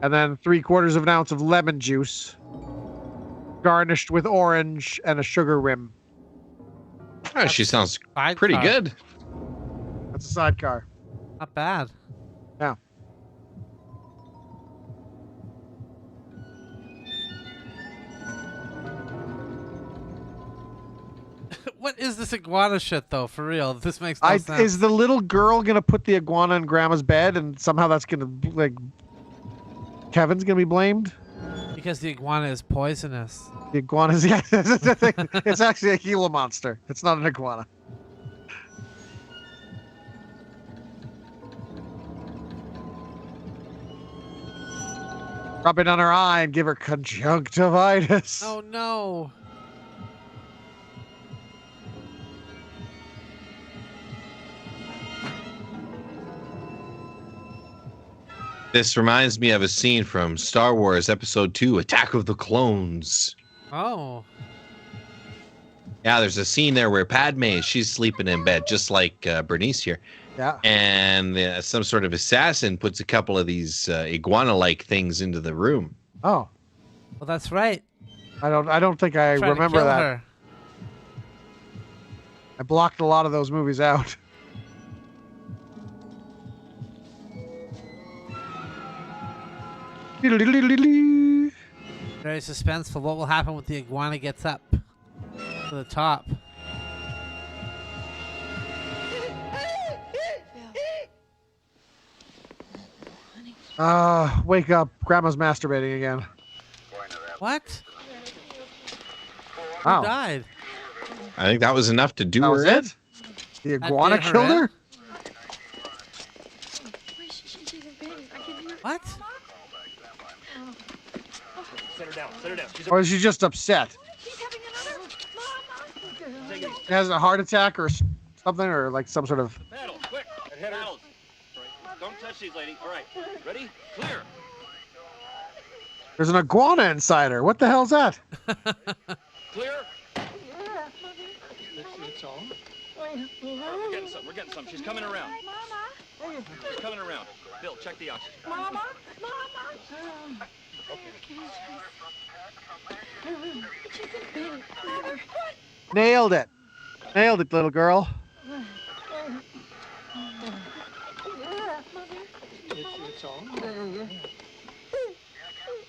and then 3/4 of an ounce of lemon juice, garnished with orange and a sugar rim. Oh, she sounds Sidecar. pretty good. That's a sidecar. Not bad. Yeah. What is this iguana shit though? For real, this makes no sense. Is the little girl gonna put the iguana in Grandma's bed, and somehow that's gonna like Kevin's gonna be blamed? Because the iguana is poisonous. The iguana's yeah, that's the thing. It's actually a Gila monster. It's not an iguana. Rub it on her eye and give her conjunctivitis. Oh no. This reminds me of a scene from Star Wars Episode 2, Attack of the Clones. Oh. Yeah, there's a scene there where Padme, she's sleeping in bed, just like Bernice here. Yeah. And some sort of assassin puts a couple of these iguana-like things into the room. Oh. Well, that's right. I don't think I Trying to remember kill that. her. I blocked a lot of those movies out. Very suspenseful. What will happen when the iguana gets up to the top? Wake up. Grandma's masturbating again. What? Wow. Who died? I think that was enough to do That her was in. it? The iguana did her killed in? her? What? Set her down. Set her down. Or is she just upset? She has a heart attack or something, or like some sort of... Paddles, quick. Paddles. Don't touch these, lady. All right. Ready? Clear. There's an iguana inside her. What the hell's that? Clear. It's all. We're getting some. We're getting some. She's coming around. She's coming around. Bill, check the oxygen. Mama. Nailed it. Nailed it, little girl. It's all.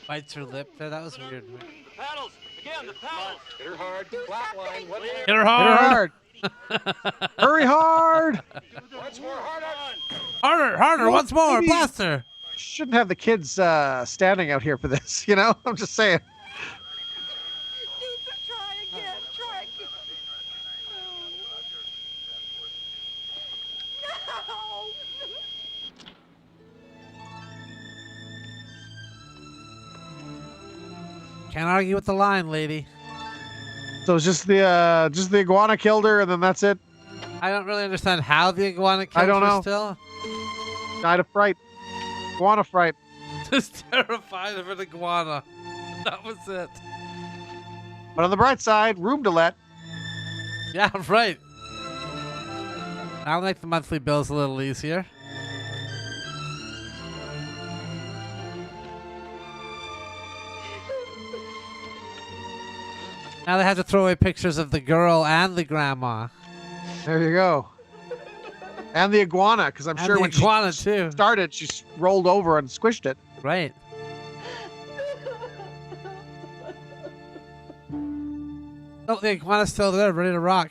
Bites her lip there. That was weird. Paddles. Again, the paddles. Hit her hard. Flatline. Hit her hard. Hit her hard. Hurry hard. Once more. Hard on. Harder. Well, Once more. maybe- Blast her. Shouldn't have the kids standing out here for this, you know? I'm just saying. Try again. No. Can't argue with the line, lady. So it's just the iguana killed her, and then that's it. I don't really understand how the iguana killed I don't her know. still. Died of fright. Iguana fright. Just terrified of an iguana. That was it. But on the bright side, room to let. Yeah, right. I'll make the monthly bills a little easier. Now they have to throw away pictures of the girl and the grandma. There you go. And the iguana, because I'm And sure the when iguana, she too. started, she rolled over and squished it. Right. Oh, the iguana's still there, ready to rock.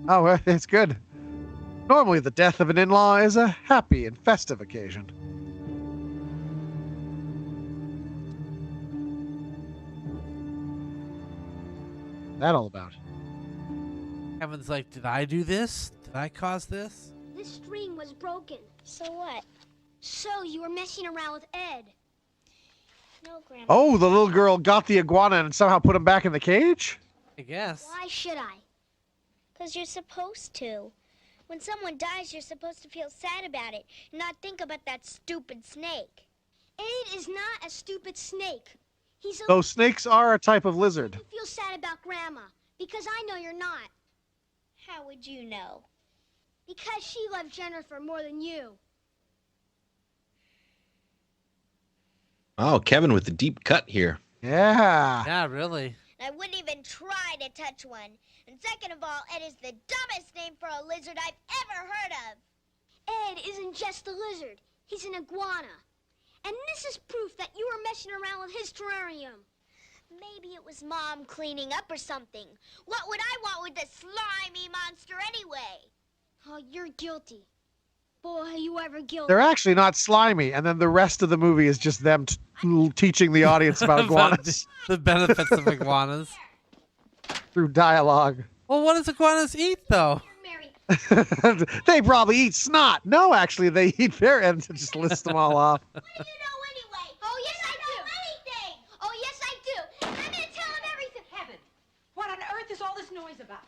Oh, well, it's good. Normally, the death of an in-law is a happy and festive occasion. That all about? Kevin's like, did I do this? Did I cause this? This string was broken. So what? So you were messing around with Ed. No, Grandma. Oh, the little girl got the iguana and somehow put him back in the cage? I guess. Why should I? Because you're supposed to. When someone dies, you're supposed to feel sad about it, not think about that stupid snake. Ed is not a stupid snake. He's a... Those snakes are a type of lizard. You feel sad about Grandma, because I know you're not. How would you know? Because she loved Jennifer more than you. Oh, Kevin with the deep cut here. Yeah. Yeah, really. I wouldn't even try to touch one. And second of all, Ed is the dumbest name for a lizard I've ever heard of. Ed isn't just a lizard. He's an iguana. And this is proof that you were messing around with his terrarium. Maybe it was Mom cleaning up or something. What would I want with this slimy monster anyway? Oh, you're guilty. Boy, are you ever guilty. They're actually not slimy, and then the rest of the movie is just them teaching the audience about iguanas the benefits of iguanas through dialogue. Well, what does iguanas eat, though? They probably eat snot. No, actually, they eat their ends and just list them all off. What do you know anyway? Oh, yes, I do. Anything. Oh, yes, I do. I'm going to tell him everything. Heaven, what on earth is all this noise about?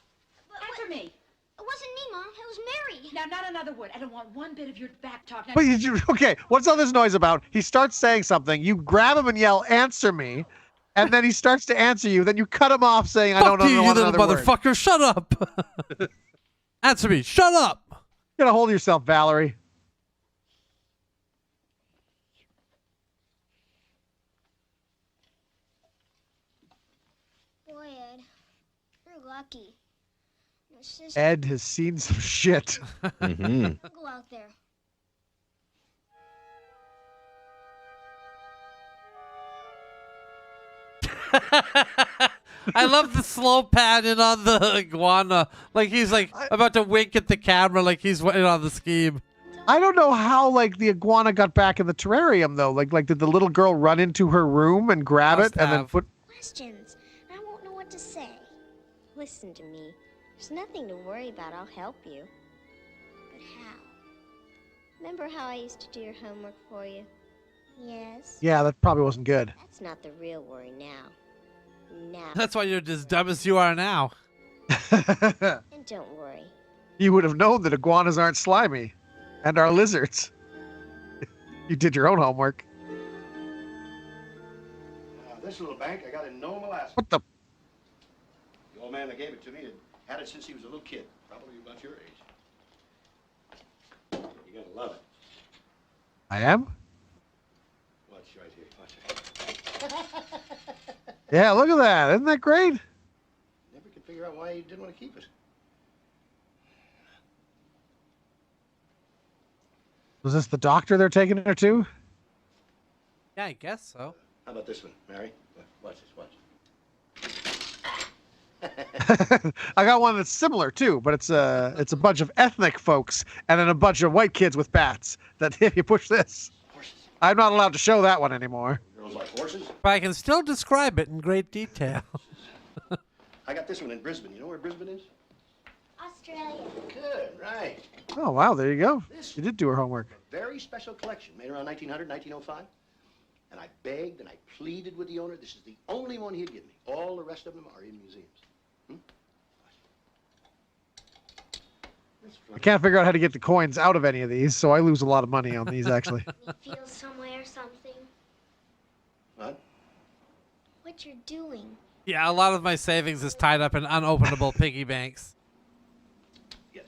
Answer me. It wasn't me, Mom. It was Mary. Now, not another word. I don't want one bit of your back talk. Now, But okay, what's all this noise about? He starts saying something. You grab him and yell, "Answer me," and then he starts to answer you. Then you cut him off, saying, "I don't know you, what little another word." motherfucker! Shut up! Answer me! Shut up! Get a hold of yourself, Valerie. Boy, Ed, you're lucky. Your sister. Ed has seen some shit. Mm-hmm. Go out there. I love the slow pan in on the iguana. Like he's like about to wink at the camera like he's in on the scheme. I don't know how like the iguana got back in the terrarium though. Like did the little girl run into her room and grab it and then put Questions. I won't know what to say. Listen to me. There's nothing to worry about. I'll help you. But how? Remember how I used to do your homework for you? Yes. Yeah, that probably wasn't good. That's not the real worry now. Now. That's why you're as dumb as you are now. And don't worry. You would have known that iguanas aren't slimy and are lizards. You did your own homework. This little bank I got in Nome, Alaska. What the? The old man that gave it to me had it since he was a little kid, probably about your age. You're gonna love it. I am? Watch right here. Watch it. Yeah, look at that. Isn't that great? Never could figure out why he didn't want to keep it. Was this the doctor they're taking her to? Yeah, I guess so. How about this one, Mary? Watch this. Watch. I got one that's similar too, but it's a bunch of ethnic folks and then a bunch of white kids with bats. That if you push this, I'm not allowed to show that one anymore. Girls like horses. But I can still describe it in great detail. I got this one in Brisbane. You know where Brisbane is? Australia. Good, right. Oh wow, there you go. You did do her homework. Very special collection made around 1900, 1905. And I begged and I pleaded with the owner. This is the only one he'd give me. All the rest of them are in museums. I can't figure out how to get the coins out of any of these, so I lose a lot of money on these actually. You feel somewhere or something? What? What you're doing? Yeah, a lot of my savings is tied up in unopenable piggy banks. Yes.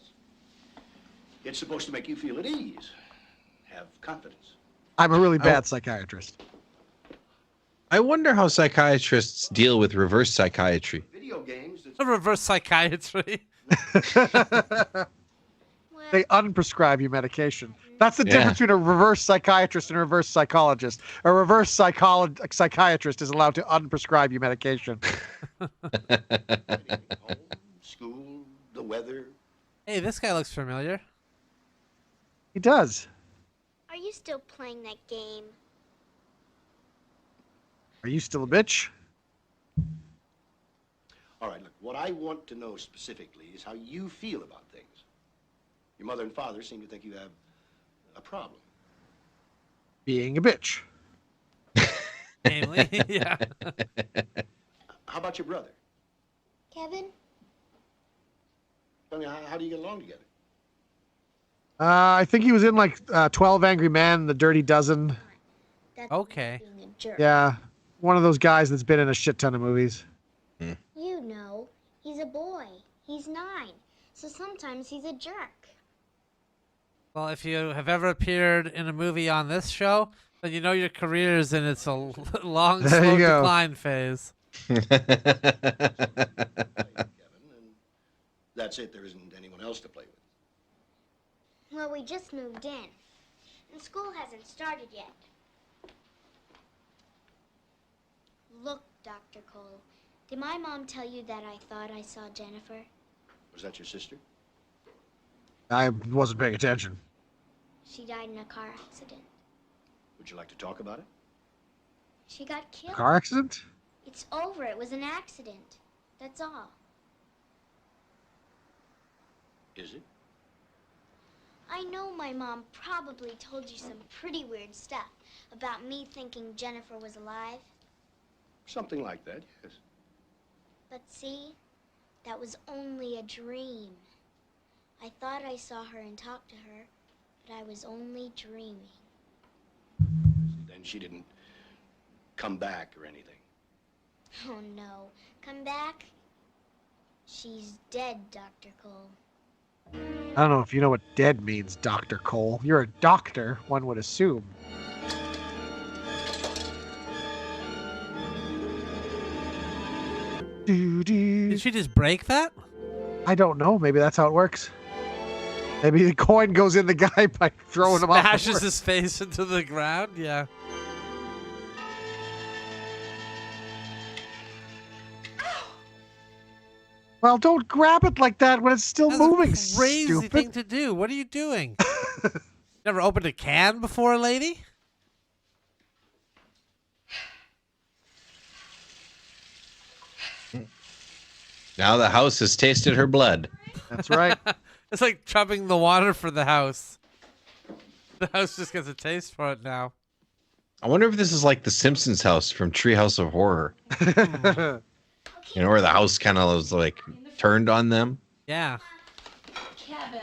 It's supposed to make you feel at ease. Have confidence. I'm a really bad psychiatrist. I wonder how psychiatrists deal with reverse psychiatry. Video games. Reverse psychiatry. They unprescribe you medication. That's the difference between a reverse psychiatrist and a reverse psychologist. A reverse psychiatrist is allowed to unprescribe you medication. Home, school, the weather. Hey, this guy looks familiar. He does. Are you still playing that game? Are you still a bitch? All right, look, what I want to know specifically is how you feel about things. Your mother and father seem to think you have a problem. Being a bitch. Namely, yeah. How about your brother? Kevin? I mean, how do you get along together? I think he was in like 12 Angry Men, The Dirty Dozen. That's Okay. being a jerk. Yeah, one of those guys that's been in a shit ton of movies. You know, he's a boy. He's 9. So sometimes he's a jerk. Well, if you have ever appeared in a movie on this show, then you know your career is in its long, There you slow go. decline phase. That's it. There isn't anyone else to play with. Well, we just moved in, and school hasn't started yet. Look, Dr. Cole, did my mom tell you that I thought I saw Jennifer? Was that your sister? I wasn't paying attention. She died in a car accident. Would you like to talk about it? She got killed. Car accident? It's over. It was an accident. That's all. Is it? I know my mom probably told you some pretty weird stuff about me thinking Jennifer was alive. Something like that, yes. But see, that was only a dream. I thought I saw her and talked to her, but I was only dreaming. Then she didn't come back or anything. Oh, no. Come back? She's dead, Dr. Cole. I don't know if you know what dead means, Dr. Cole. You're a doctor, one would assume. Did she just break that? I don't know. Maybe that's how it works. Maybe the coin goes in the guy by throwing him off. Smashes his face into the ground? Yeah. Well, don't grab it like that when it's still That's moving, a crazy stupid. thing to do. What are you doing? Never opened a can before, lady? Now the house has tasted her blood. That's right. It's like chubbing the water for the house. The house just gets a taste for it now. I wonder if this is like the Simpsons house from Treehouse of Horror. You know, where the house kind of was like turned on them. Yeah. Kevin.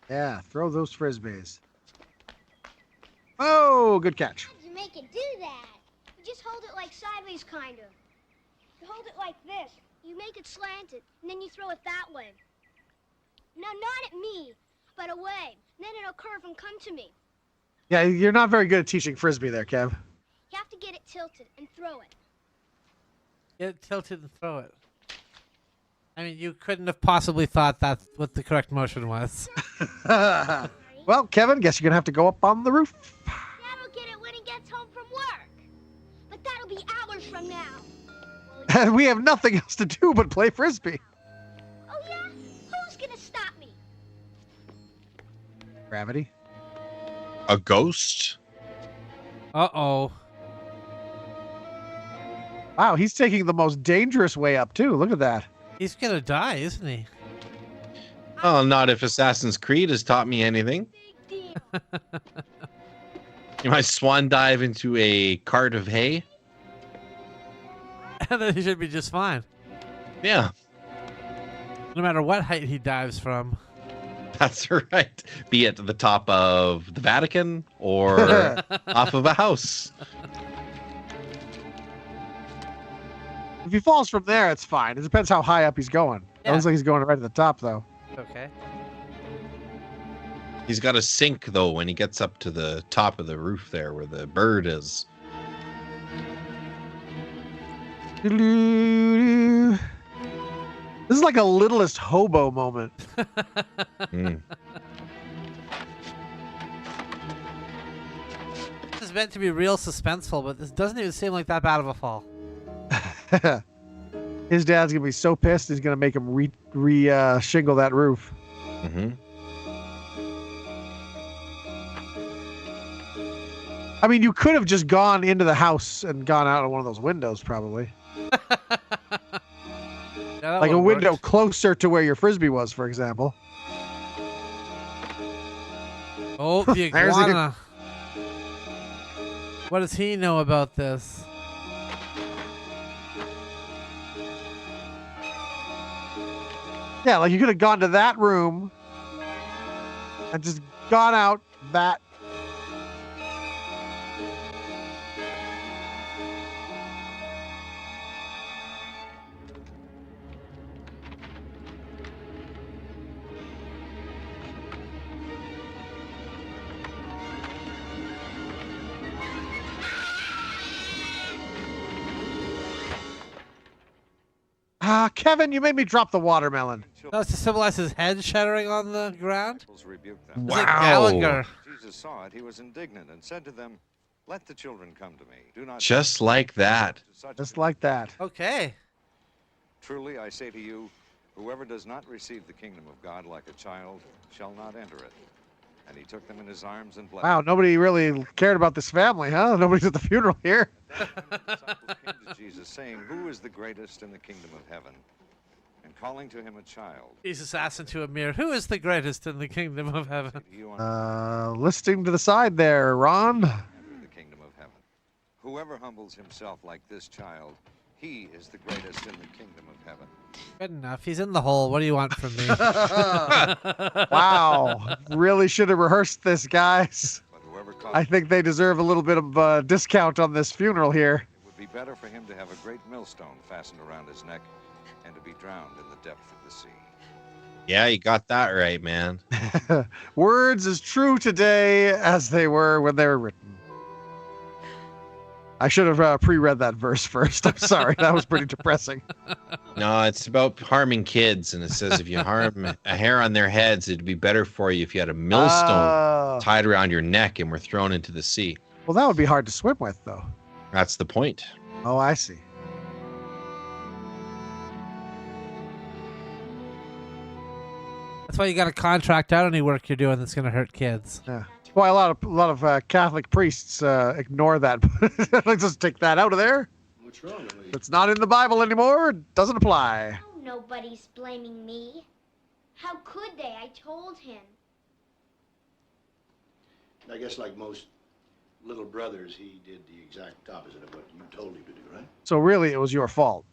Yeah, throw those frisbees. Oh, good catch. How did you make it do that? You just hold it like sideways, kind of. You hold it like this. You make it slanted, and then you throw it that way. No, not at me, but away. And then it'll curve and come to me. Yeah, you're not very good at teaching frisbee there, Kev. You have to get it tilted and throw it. Get it tilted and throw it. I mean, you couldn't have possibly thought that's what the correct motion was. Well, Kevin, guess you're going to have to go up on the roof. Dad'll get it when he gets home from work. But that'll be hours from now. And we have nothing else to do but play frisbee. Oh, yeah? Who's gonna stop me? Gravity. A ghost? Uh-oh. Wow, he's taking the most dangerous way up, too. Look at that. He's gonna die, isn't he? Oh, not if Assassin's Creed has taught me anything. You might swan dive into a cart of hay. And then he should be just fine. Yeah. No matter what height he dives from. That's right. Be it the top of the Vatican or off of a house. If he falls from there, it's fine. It depends how high up he's going. Yeah. It looks like he's going right at the top, though. Okay. He's got to sink, though, when he gets up to the top of the roof there where the bird is. This is like a Littlest Hobo moment. Mm. This is meant to be real suspenseful, but this doesn't even seem like that bad of a fall. His dad's gonna be so pissed he's gonna make him shingle that roof. Mm-hmm. I mean, you could have just gone into the house and gone out of one of those windows, probably. Yeah, like a would've window worked. closer to where your frisbee was, for example. Oh, the There's the- iguana. What does he know about this? Yeah, like you could have gone to that room and just gone out that. Ah, Kevin, you made me drop the watermelon. That's to symbolize his head shattering on the ground. Rebuked them. It's like Gallagher. Jesus saw it. He was indignant and said to them, "Let the children come to me. Do not." Just like that. Just like that. Okay. Truly, I say to you, whoever does not receive the kingdom of God like a child shall not enter it. And he took them in his arms and blessed Wow, nobody really cared about this family, huh? Nobody's at the funeral here. them. The disciples came to Jesus, saying, "Who is the greatest in the kingdom of heaven?" And calling to him a child. Jesus asked into a mirror, "Who is the greatest in the kingdom of heaven?" Listing to the side there, Ron. Enter the kingdom of heaven. Whoever humbles himself like this child, he is the greatest in the kingdom of heaven. Good enough. He's in the hole. What do you want from me? Wow. Really should have rehearsed this, guys. I think they deserve a little bit of discount on this funeral here. It would be better for him to have a great millstone fastened around his neck and to be drowned in the depth of the sea. Yeah, you got that right, man. Words as true today as they were when they were written. I should have pre-read that verse first. I'm sorry. That was pretty depressing. No, it's about harming kids, and it says if you harm a hair on their heads, it'd be better for you if you had a millstone tied around your neck and were thrown into the sea. Well, that would be hard to swim with, though. That's the point. Oh, I see. That's why you got to contract out any work you're doing that's going to hurt kids. Yeah. Why a lot of Catholic priests ignore that. Let's just take that out of there. What's wrong with me? It's not in the Bible anymore. It doesn't apply. Oh, nobody's blaming me. How could they? I told him. I guess like most little brothers, he did the exact opposite of what you told him to do, right? So really, it was your fault.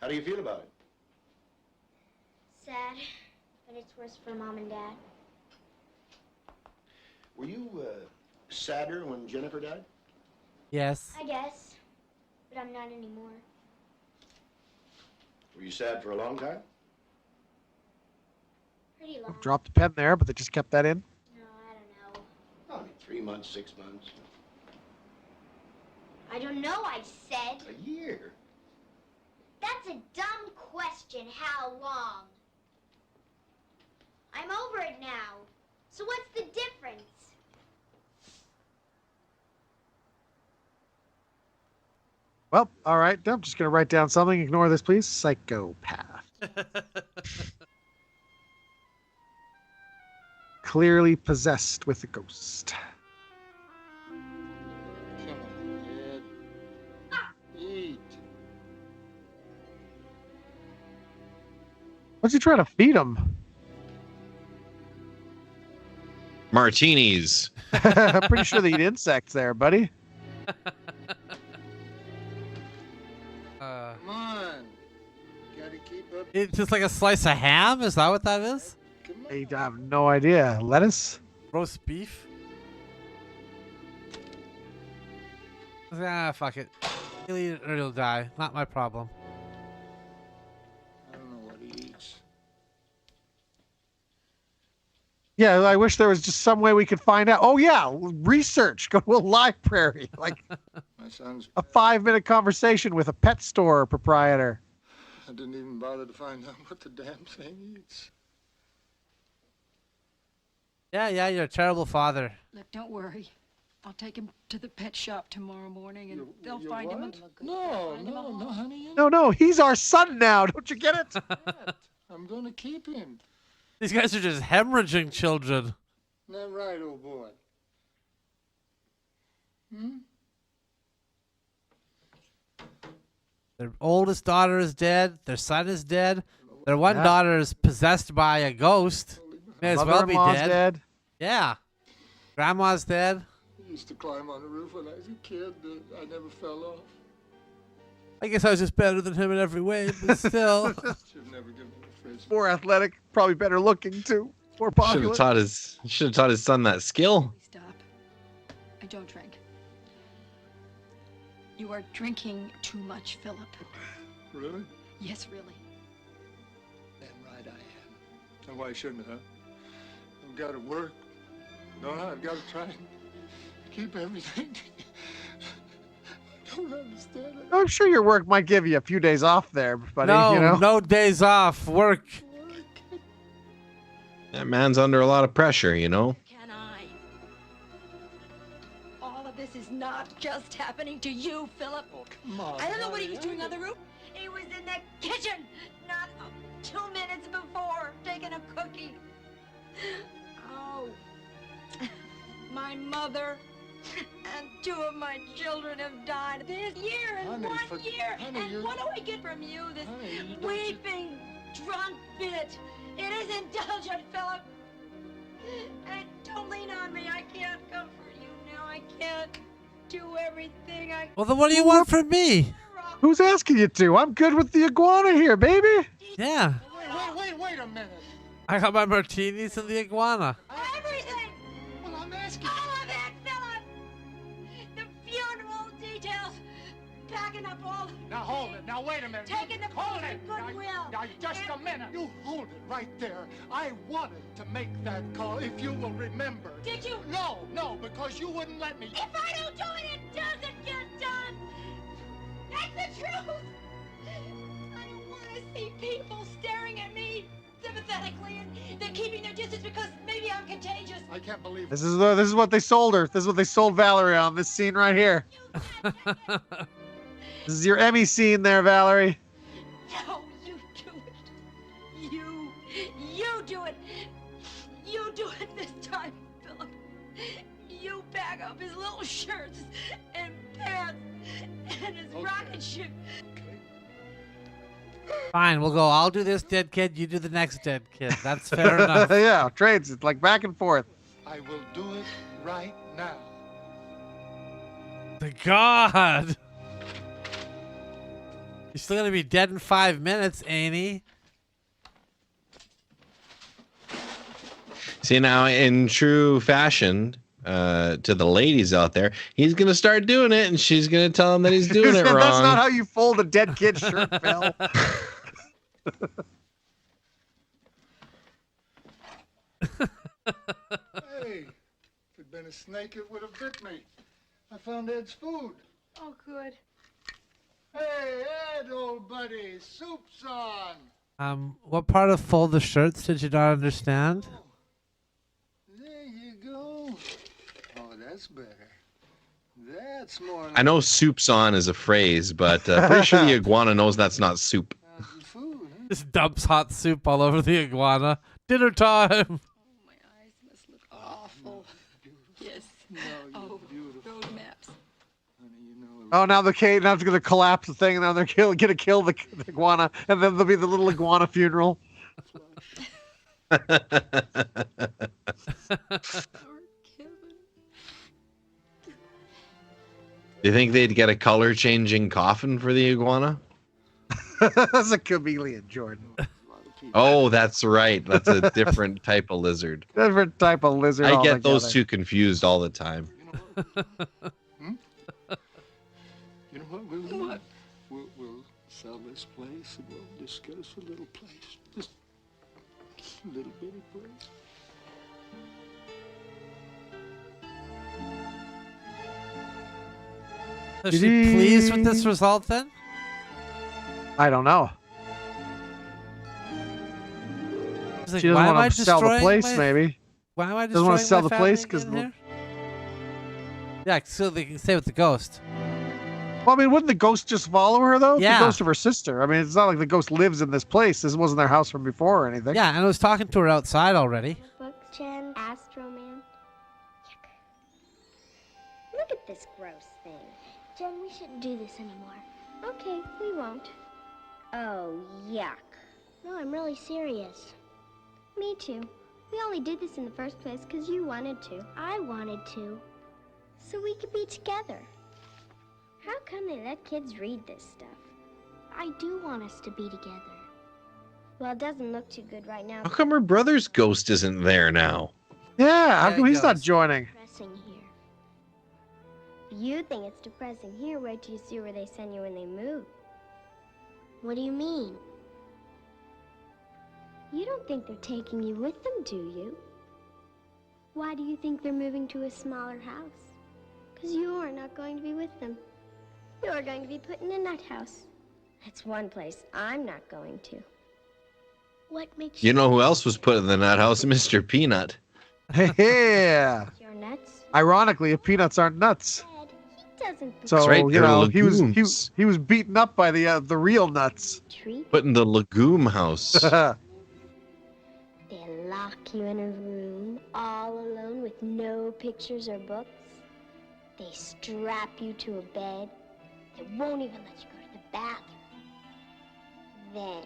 How do you feel about it? Sad, but it's worse for Mom and Dad. Were you sadder when Jennifer died? Yes. I guess, but I'm not anymore. Were you sad for a long time? Pretty long. Dropped the pen there, but they just kept that in. No, I don't know. Oh, I mean, 3 months, 6 months. I don't know, I said. A year. That's a dumb question. How long? I'm over it now. So what's the difference? Well, all right. I'm just going to write down something. Ignore this, please. Psychopath. Clearly possessed with a ghost. Come on, Dad. Eat. What's he trying to feed him? Martinis. I'm pretty sure they eat insects there, buddy. Come on. Gotta keep up. It's just like a slice of ham? Is that what that is? I have no idea. Lettuce? Roast beef? Ah, fuck it. He'll eat it or he'll die. Not my problem. I don't know what he eats. Yeah, I wish there was just some way we could find out. Oh, yeah. Research. Go to a library. Like My son's. a 5-minute conversation with a pet store proprietor. I didn't even bother to find out what the damn thing eats. Yeah, you're a terrible father. Look, don't worry. I'll take him to the pet shop tomorrow morning, and they'll You find him. what? No, honey. No, he's our son now. Don't you get it? I'm gonna keep him. These guys are just hemorrhaging children. Isn't that right, old boy? Hmm? Their oldest daughter is dead. Their son is dead. Their one daughter is possessed by a ghost. May as well be Mother-in-law's dead. dead. Yeah. Grandma's dead. I used to climb on the roof when I was a kid. I never fell off. I guess I was just better than him in every way, but still. Should never give him a frisbee. More athletic, probably better looking too. More Should popular. have taught his son that skill. Stop. I don't drink. You are drinking too much, Philip. Really? Yes, really. Damn right I am. And why shouldn't I? I've got to work. Don't I? I've got to try and keep everything don't understand it. I'm sure your work might give you a few days off there, buddy. No, you know? no days off. Work. That man's under a lot of pressure, you know? Can I? All of this is not just happening to you, Philip. Oh, come on. I don't know what he was doing on the roof. He was in the kitchen, not 2 minutes before, taking a cookie. Oh, my mother and 2 of my children have died this year in Honey, 1 year. honey, And what do I get from you, this weeping, drunk bitch? It is indulgent, Philip. And don't lean on me. I can't comfort you now. I can't do everything I... Well, then what do you want from me? Who's asking you to? I'm good with the iguana here, baby. Yeah. Wait a minute. I got my martinis and the iguana. Everything! Well, I'm asking. All of it, Philip! The funeral details, packing up all... Now hold it. Now wait a minute. Taking the hold photos it. of goodwill. Now just a minute. You hold it right there. I wanted to make that call, if you will remember. Did you? No, because you wouldn't let me. If I don't do it, it doesn't get done! That's the truth! I don't want to see people staring at me sympathetically and they're keeping their distance because maybe I'm contagious. I can't believe it. This is what they sold her. This is what they sold Valerie on, this scene right here. This is your Emmy scene there, Valerie. No, you do it. You do it. You do it this time, Philip. You pack up his little shirts and pants and his rocket ship. Fine, we'll go. I'll do this dead kid. You do the next dead kid. That's fair enough. Yeah, trades. It's like back and forth. I will do it right now. The God. He's still gonna be dead in 5 minutes, ain't he? See, now in true fashion, to the ladies out there, he's gonna start doing it, and she's gonna tell him that he's doing it wrong. That's not how you fold a dead kid shirt, Phil. Hey, if it'd been a snake, it would have bit me. I found Ed's food. Oh, good. Hey, Ed, old buddy, soup's on. What part of fold the shirts did you not understand? There you go. Oh, that's better. That's more like I know "soup's on" is a phrase, but pretty sure the iguana knows that's not soup. food, huh? Just dumps hot soup all over the iguana. Dinner time. Awful. Yes. Oh, those maps. Oh, now the cave. Now it's gonna collapse the thing, and now they're gonna kill the iguana, and then there'll be the little iguana funeral. Do you think they'd get a color-changing coffin for the iguana? That's a chameleon, Jordan. Oh, that's right. That's a different type of lizard. Different type of lizard. I get those altogether. two confused all the time. You know what we'll do? We'll sell this place and we'll just get us a little place. Just a little bitty place. Is she pleased with this result then? I don't know. She's like, She doesn't why am I want to sell the destroying place, my- maybe. Why am I Doesn't want to sell destroying the my place family because. again here? Yeah, so they can stay with the ghost. Well, I mean, wouldn't the ghost just follow her though? It's Yeah. the ghost of her sister. I mean, it's not like the ghost lives in this place. This wasn't their house from before or anything. Yeah, and I was talking to her outside already. Book, Jen, Astro Man. Yuck. Look at this gross thing. Jen, we shouldn't do this anymore. Okay, we won't. Oh, yuck. No, I'm really serious. Me too. We only did this in the first place because you wanted to. I wanted to. So we could be together. How come they let kids read this stuff? I do want us to be together. Well, it doesn't look too good right now. How come her brother's ghost isn't there now? Yeah, how Yeah, come he he's not goes. joining? Depressing here. If you think it's depressing here, wait till you see where they send you when they move. What do you mean? You don't think they're taking you with them, do you? Why do you think they're moving to a smaller house? Because you are not going to be with them. You're going to be put in a nut house. That's one place I'm not going to. What makes You know who else was put in the nut house? Mr. Peanut. Yeah. your nuts? Ironically, if peanuts aren't nuts. He doesn't. So That's right, you they're know legumes. he was beaten up by the real nuts. Put in the legume house. They lock you in a room all alone with no pictures or books. They strap you to a bed. They won't even let you go to the bathroom. Then,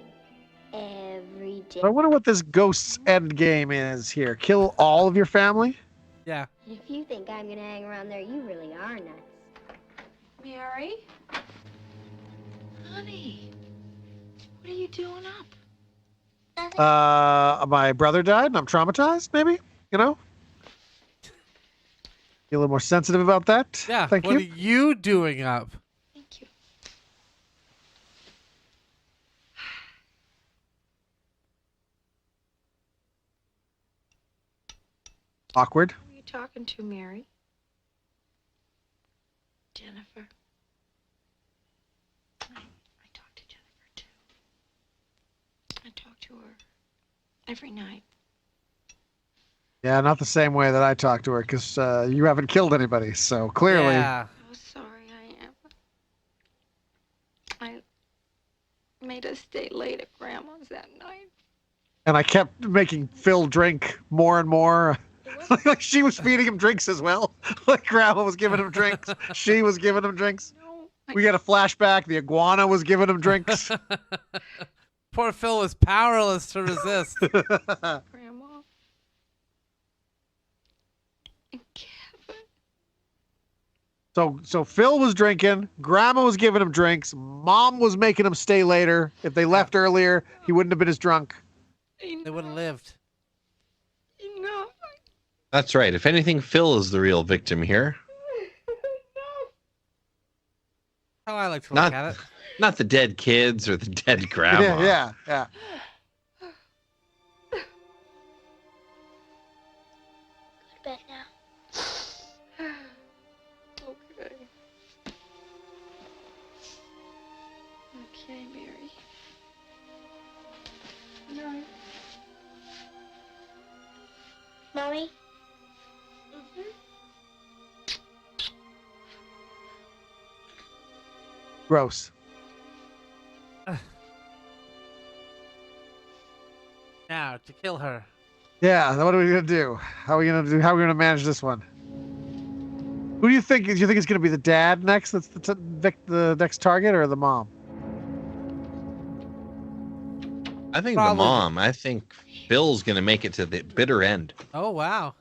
every day. I wonder what this ghost's end game is here. Kill all of your family? Yeah. If you think I'm gonna hang around there, you really are nuts. Mary? Honey, what are you doing up? My brother died and I'm traumatized, maybe? You know? Be a little more sensitive about that. Yeah. Thank what you. are you doing up? Thank you. Awkward. Who are you talking to, Mary? Jennifer. I talk to Jennifer, too. I talk to her every night. Yeah, not the same way that I talk to her, because you haven't killed anybody, so clearly. Yeah. How sorry I am. I made us stay late at Grandma's that night. And I kept making Phil drink more and more. Like she was feeding him drinks as well. Like Grandma was giving him drinks. She was giving him drinks. We get a flashback. The iguana was giving him drinks. Poor Phil was powerless to resist. Grandma. So Phil was drinking. Grandma was giving him drinks. Mom was making him stay later. If they left earlier, he wouldn't have been as drunk. They would have lived. No. That's right. If anything, Phil is the real victim here. How I like to look at it. Not the dead kids or the dead grandma. Yeah. Go to bed now. Okay. Okay, Mary. No. Mommy? Gross. Now, to kill her. Yeah, what are we gonna do? How are we gonna manage this one? Who do you think? Do you think it's gonna be the dad next? That's the next target, or the mom? I think Probably. the mom. I think Phil's going to make it to the bitter end. Oh, wow.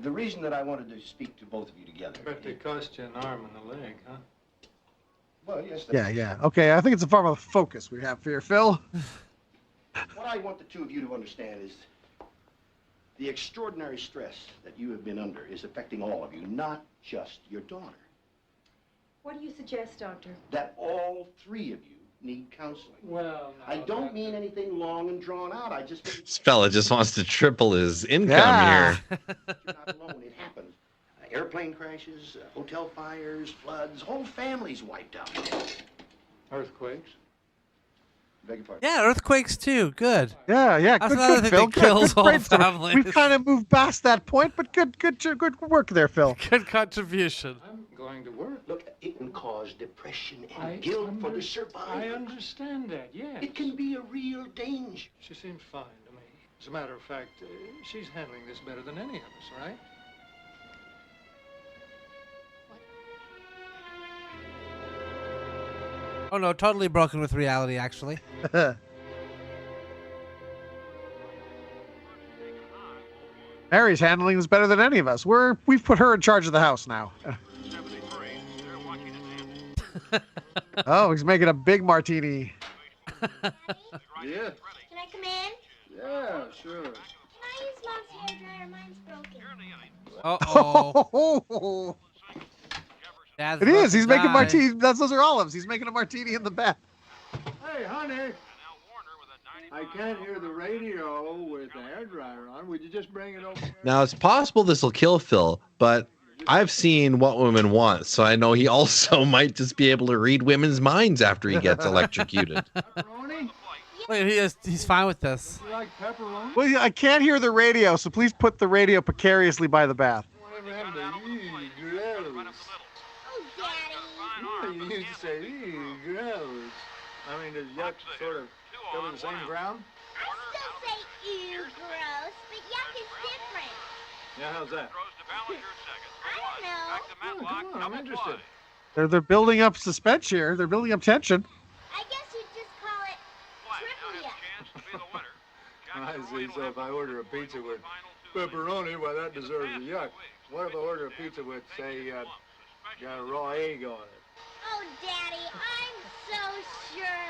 The reason that I wanted to speak to both of you together. But they cost you an arm and a leg, huh? Well, yes. Yeah. Okay, I think it's a form of focus we have here, Phil. What I want the two of you to understand is the extraordinary stress that you have been under is affecting all of you, not just your daughter. What do you suggest, Doctor? That all three of you need counseling. Well, no, I don't mean anything long and drawn out. I just This fella just wants to triple his income Yeah. here. you're not alone. It happens. Airplane crashes, hotel fires, floods, whole families wiped out. Earthquakes. Beg your pardon. Yeah, earthquakes too. Good. Yeah. That's Good, another good, thing Phil. that kills good whole brainstorm. families. We've kind of moved past that point, but good work there, Phil. Good contribution. I'm going to work. Look, it can cause depression and guilt for the survivor. I understand that, yes. It can be a real danger. She seems fine to me. As a matter of fact, she's handling this better than any of us, right? Oh no, totally broken with reality, actually. Mary's handling this better than any of us. We've put her in charge of the house now. Oh, he's making a big martini. Yeah. Can I come in? Yeah, sure. Can I use Mom's hairdryer? Mine's broken. Uh-oh. Dad's It about is. to He's making die. martini. Those are olives. He's making a martini in the bath. Hey, honey. I can't hear the radio with the hairdryer on. Would you just bring it over here? Now, it's possible this will kill Phil, but I've seen What Women Want, so I know he also might just be able to read women's minds after he gets electrocuted. Wait, he's fine with this. You like pepperoni? Well, I can't hear the radio, so please put the radio precariously by the bath. Whatever happened to gross? Oh, Daddy. You used to say, gross. I mean, does yuck sort of cover the same ground? I still say ew, gross, but yuck is different. Yeah, how's that? I don't know. Oh, come on, I'm interested. They're building up suspense here. They're building up tension. I guess you'd just call it triple yuck. I see. So if I order a pizza with pepperoni, well, that deserves a yuck. What if I order a pizza with, say, got a raw egg on it? Oh, Daddy, I'm so sure.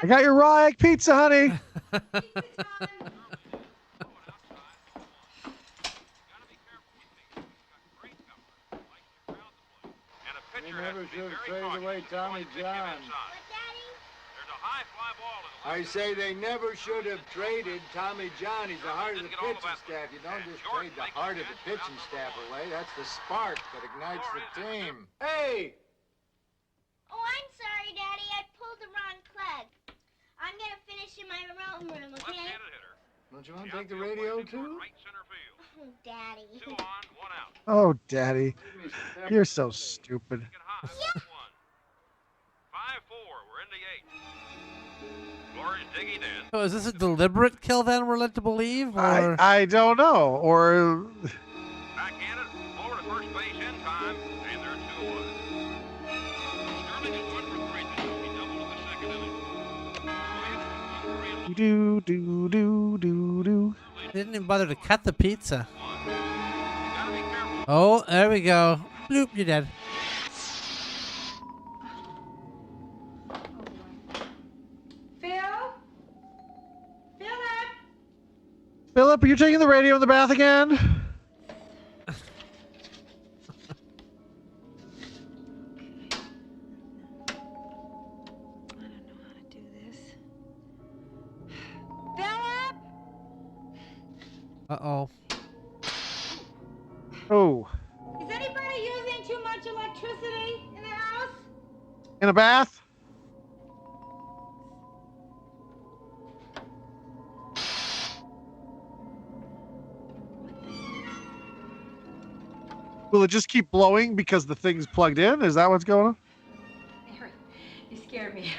I got your raw egg pizza, honey. They never should have traded away Tommy John. I say they never should have traded Tommy John. He's the heart of the pitching staff. You don't just trade the heart of the pitching staff away. That's the spark that ignites the team. Hey! Oh, I'm sorry, Daddy. I pulled the wrong plug. I'm gonna finish in my own room, okay? Don't you want to take the radio, too? Oh, Daddy. Oh, Daddy. You're so stupid. 5-4. We're in the 8th. Gloria's digging in. So is this a deliberate kill then we're led to believe? Or? I don't know. Or Back in it. Over to first base in time. And they're 2-1. Sterling is 1 for 3. He doubled in the second inning. do. Didn't even bother to cut the pizza. Oh, there we go. Bloop, you're dead. Philip, are you taking the radio in the bath again? Uh-oh. Oh. Is anybody using too much electricity in the house? In a bath? Will it just keep blowing because the thing's plugged in? Is that what's going on? Harry, you scared me.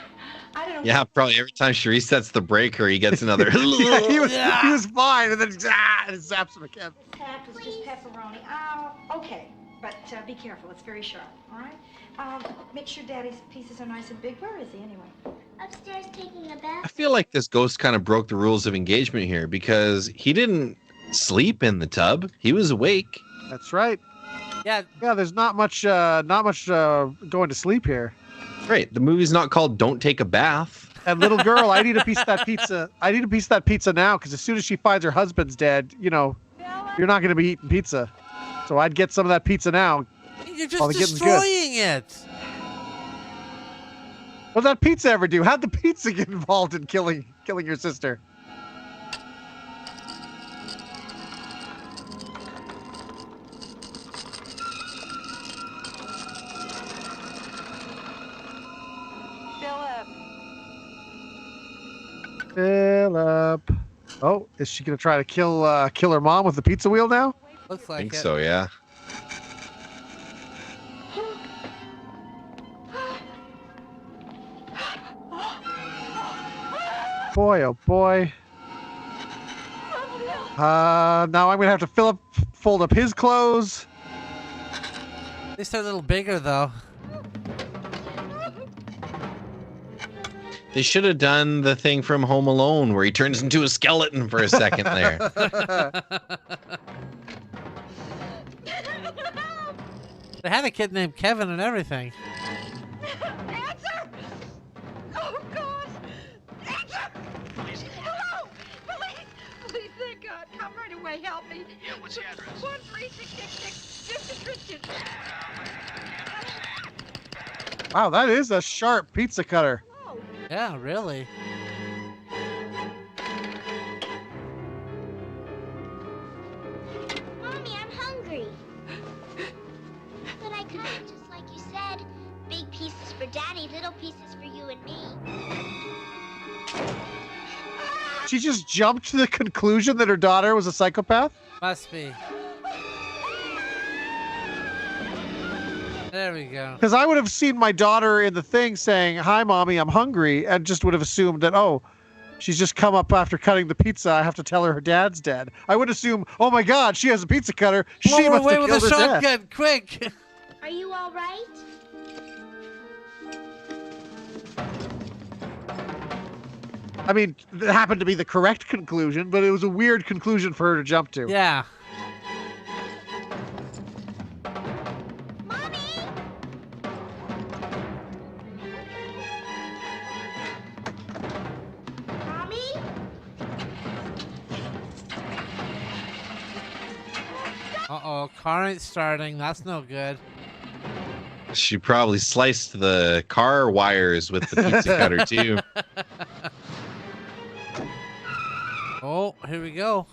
I don't know. Yeah, probably every time she resets the breaker, he gets another. Yeah, he was fine, and then and it zaps him again. That was just pepperoni. Oh, okay. But be careful. It's very sharp. All right? Make sure Daddy's pieces are nice and big. Where is he anyway? Upstairs taking a I bath. feel like this ghost kind of broke the rules of engagement here because he didn't sleep in the tub. He was awake. That's right. Yeah. Yeah, there's not much going to sleep here. Right. The movie's not called Don't Take a Bath. And little girl, I need a piece of that pizza. I need a piece of that pizza now because as soon as she finds her husband's dead, you know, you're not going to be eating pizza. So I'd get some of that pizza now. You're while just the getting's good. destroying it. What did that pizza ever do? How'd the pizza get involved in killing your sister? Philip. Oh, is she gonna try to kill her mom with the pizza wheel now? Looks I like think it. so, yeah. Boy, oh boy. Now I'm gonna have to fold up his clothes. At least they're a little bigger though. They should have done the thing from Home Alone where he turns into a skeleton for a second there. They had a kid named Kevin and everything. Answer! Oh, God! Answer! Hello! Police! Please, thank God. Come right away. Help me. Yeah, what's the address? 13666 Mr. Christian. Wow, that is a sharp pizza cutter. Yeah, really. She just jumped to the conclusion that her daughter was a psychopath? Must be. There we go. Because I would have seen my daughter in the thing saying, "Hi, Mommy, I'm hungry," and just would have assumed that, oh, she's just come up after cutting the pizza. I have to tell her dad's dead. I would assume, oh my God, she has a pizza cutter. She Blow her must away have with killed a her dad. shotgun, quick! Are you all right? I mean, it happened to be the correct conclusion, but it was a weird conclusion for her to jump to. Yeah. Uh-oh, car ain't starting. That's no good. She probably sliced the car wires with the pizza cutter too. Oh, here we go.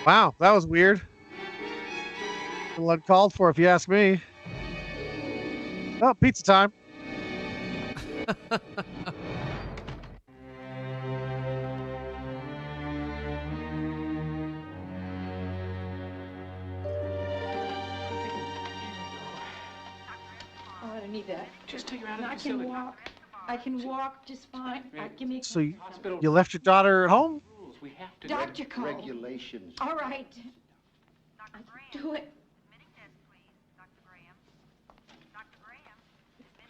Wow, that was weird. A little uncalled for, if you ask me. Oh, pizza time. Oh, I don't need that. Just take her out of the facility. I can walk. I can walk just fine. Give me. So you left your daughter at home? Dr. Cole. Regulations. All right. I can do it.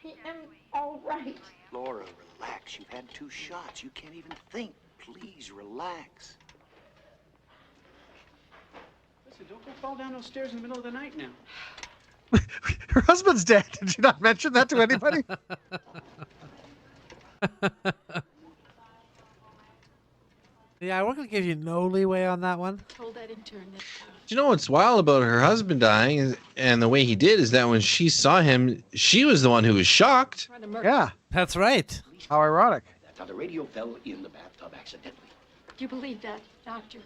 I am all right. Laura, relax. You've had 2 shots. You can't even think. Please relax. Listen, don't go fall down those stairs in the middle of the night now. Her husband's dead. Did you not mention that to anybody? Yeah, we're gonna give you no leeway on that one. Told that intern that. Do you know what's wild about her husband dying and the way he did is that when she saw him, she was the one who was shocked. Yeah, that's right. How ironic. Now, the radio fell in the bathtub accidentally. Do you believe that, Doctor?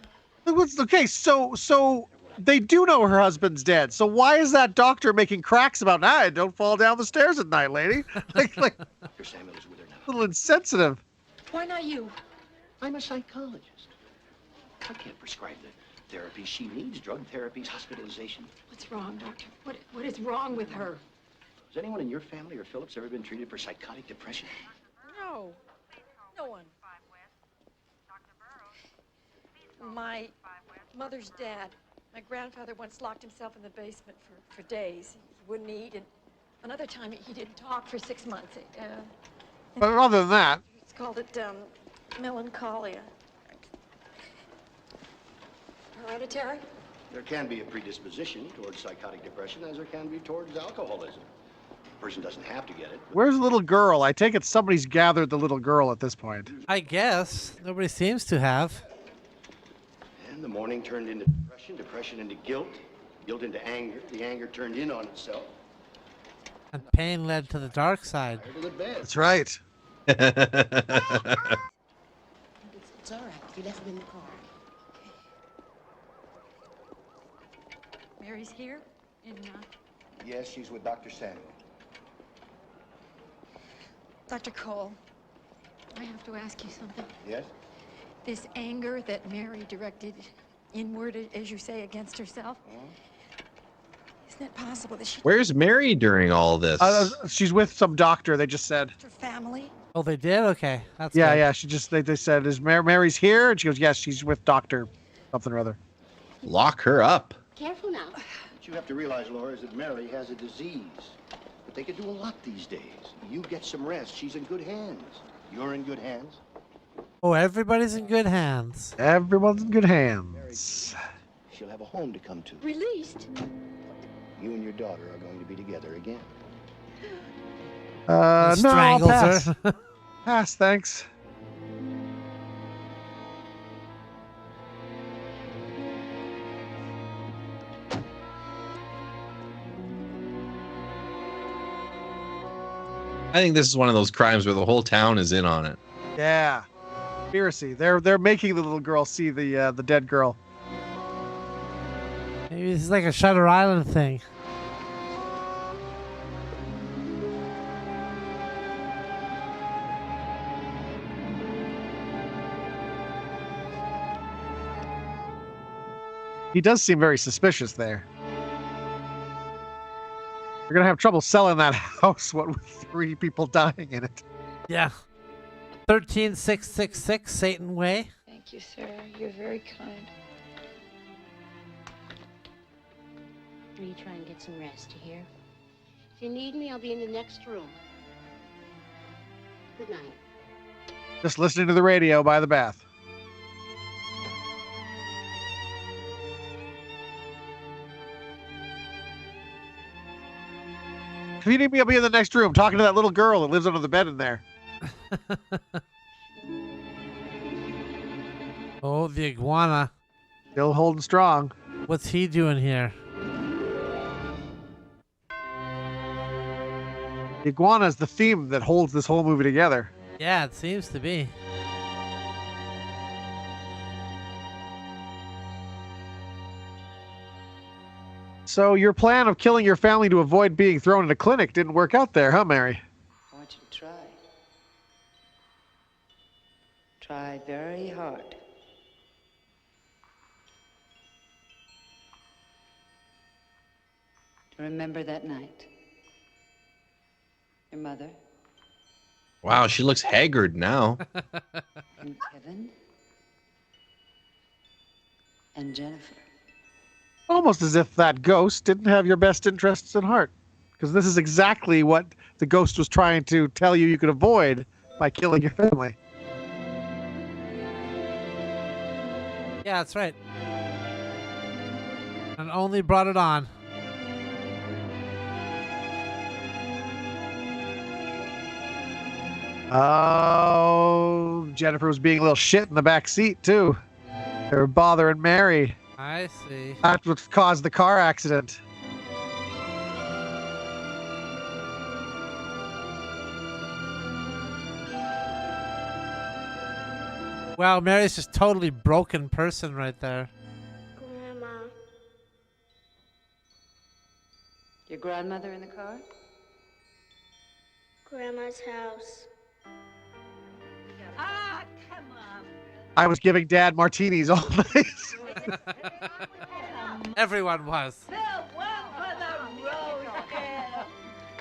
Okay, so they do know her husband's dead. So why is that doctor making cracks about, don't fall down the stairs at night, lady? like Dr. Samuel is with her now. a little insensitive. Why not you? I'm a psychologist. I can't prescribe the therapy she needs, drug therapies, hospitalization. What's wrong, Doctor? What is wrong with her? Has anyone in your family or Phillips ever been treated for psychotic depression? No. No one. My mother's dad. My grandfather once locked himself in the basement for days. He wouldn't eat, and another time he didn't talk for 6 months. But other than that, It's called it melancholia. Hereditary? There can be a predisposition towards psychotic depression, as there can be towards alcoholism. A person doesn't have to get it. where's the little girl? I take it somebody's gathered the little girl at this point. I guess nobody seems to have. And the morning turned into depression, depression into guilt, guilt into anger, the anger turned in on itself. And pain led to the dark side. To the bed. That's right. It's all right. You left him in the car. Mary's here? Yes, she's with Dr. Samuel. Dr. Cole, I have to ask you something. Yes? This anger that Mary directed inward, as you say, against herself, isn't it possible that she... Where's Mary during all this? She's with some doctor, they just said. her family? Oh, they did? Okay. That's Yeah, good. yeah. She just they said, is Mary's here? And she goes, yes, she's with Doctor something or other. Lock her up. Careful now. What you have to realize, Laura, is that Mary has a disease. But they can do a lot these days. You get some rest. She's in good hands. You're in good hands. Oh, everybody's in good hands. Everyone's in good hands. She'll have a home to come to. Released? You and your daughter are going to be together again. No, I'll Strangles pass. her. Pass, thanks. I think this is one of those crimes where the whole town is in on it. Yeah. conspiracy. They're making the little girl see the dead girl. Maybe this is like a Shutter Island thing. He does seem very suspicious there. We're gonna have trouble selling that house. What with 3 people dying in it? Yeah. 13666 Satan Way. Thank you, sir. You're very kind. Will you try and get some rest, you hear? If you need me, I'll be in the next room. Good night. Just listening to the radio by the bath. If you need me, I'll be in the next room talking to that little girl that lives under the bed in there. Oh, the iguana. Still holding strong. What's he doing here? The iguana is the theme that holds this whole movie together. Yeah, it seems to be. So your plan of killing your family to avoid being thrown in a clinic didn't work out there, huh, Mary? I want you to try. Try very hard. To remember that night. Your mother Wow, she looks haggard now. and Kevin and Jennifer. Almost as if that ghost didn't have your best interests at heart. Because this is exactly what the ghost was trying to tell you could avoid by killing your family. Yeah, that's right. And only brought it on. Oh, Jennifer was being a little shit in the back seat, too. They were bothering Mary. I see. That's what caused the car accident. Wow, Mary's just totally broken person right there. Grandma. Your grandmother in the car? Grandma's house. Ah, come on. I was giving Dad martinis all night. Everyone was. Bill, one for the road, Bill.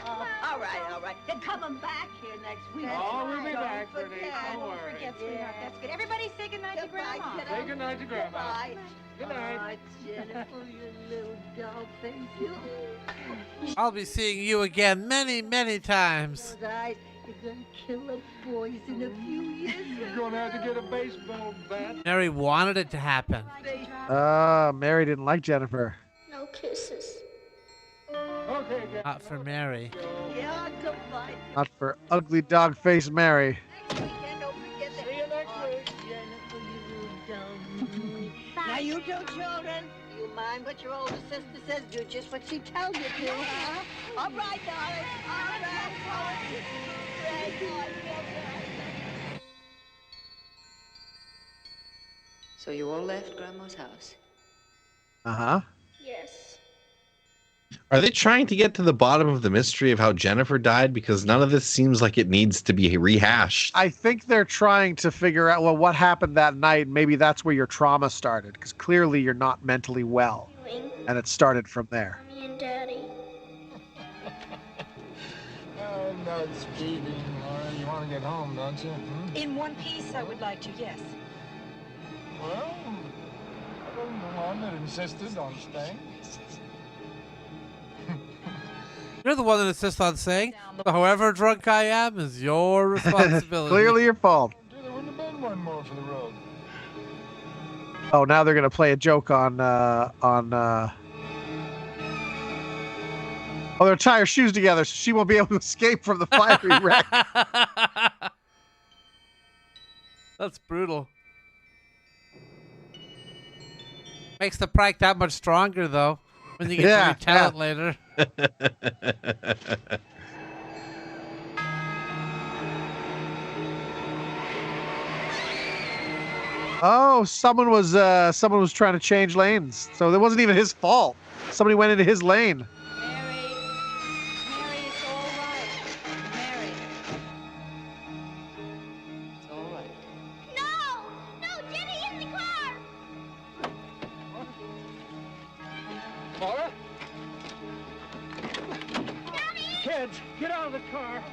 All right. They're coming back here next week. Oh, we'll be back, Bernie. Don't worry. Forget, sweetheart. That's good. Everybody say goodnight to Grandma. Say goodnight to Grandma. Goodbye. Good night. Oh, Jennifer, you little doll face. You. I'll be seeing you again many, many times. Those eyes, you're gonna kill the boys in a few years. You're going to have to get a baseball bat. Mary wanted it to happen. Mary didn't like Jennifer. No kisses. Okay, guys. Not for Mary. Yeah, goodbye. Not for ugly dog-faced Mary. Next weekend, don't forget that. See you next week. Jennifer, you little dumb. Now you two children, you mind what your older sister says? Do just what she tells you to, huh? All right, darling. All right. So you all left Grandma's house? Uh-huh. Yes. Are they trying to get to the bottom of the mystery of how Jennifer died? Because none of this seems like it needs to be rehashed. I think they're trying to figure out, well, what happened that night. Maybe that's where your trauma started. Because clearly you're not mentally well. And it started from there. Mommy and Daddy. I'm not speeding, Laura. You want to get home, don't you? Hmm? In one piece, I would like to, yes. Well, I wasn't the one that insisted on staying. You're the one that insists on saying, however drunk I am is your responsibility. Clearly your fault. There wouldn't have been one more for the road. Oh, now they're going to play a joke on Oh, they're tie her shoes together so she won't be able to escape from the fiery wreck. That's brutal. Makes the prank that much stronger, though, when you get to retell it later. Oh, someone was trying to change lanes, so it wasn't even his fault. Somebody went into his lane. Mary, it's all right. Mary. It's all right. No, Jenny, in the car. Laura? Kids, get out of the car.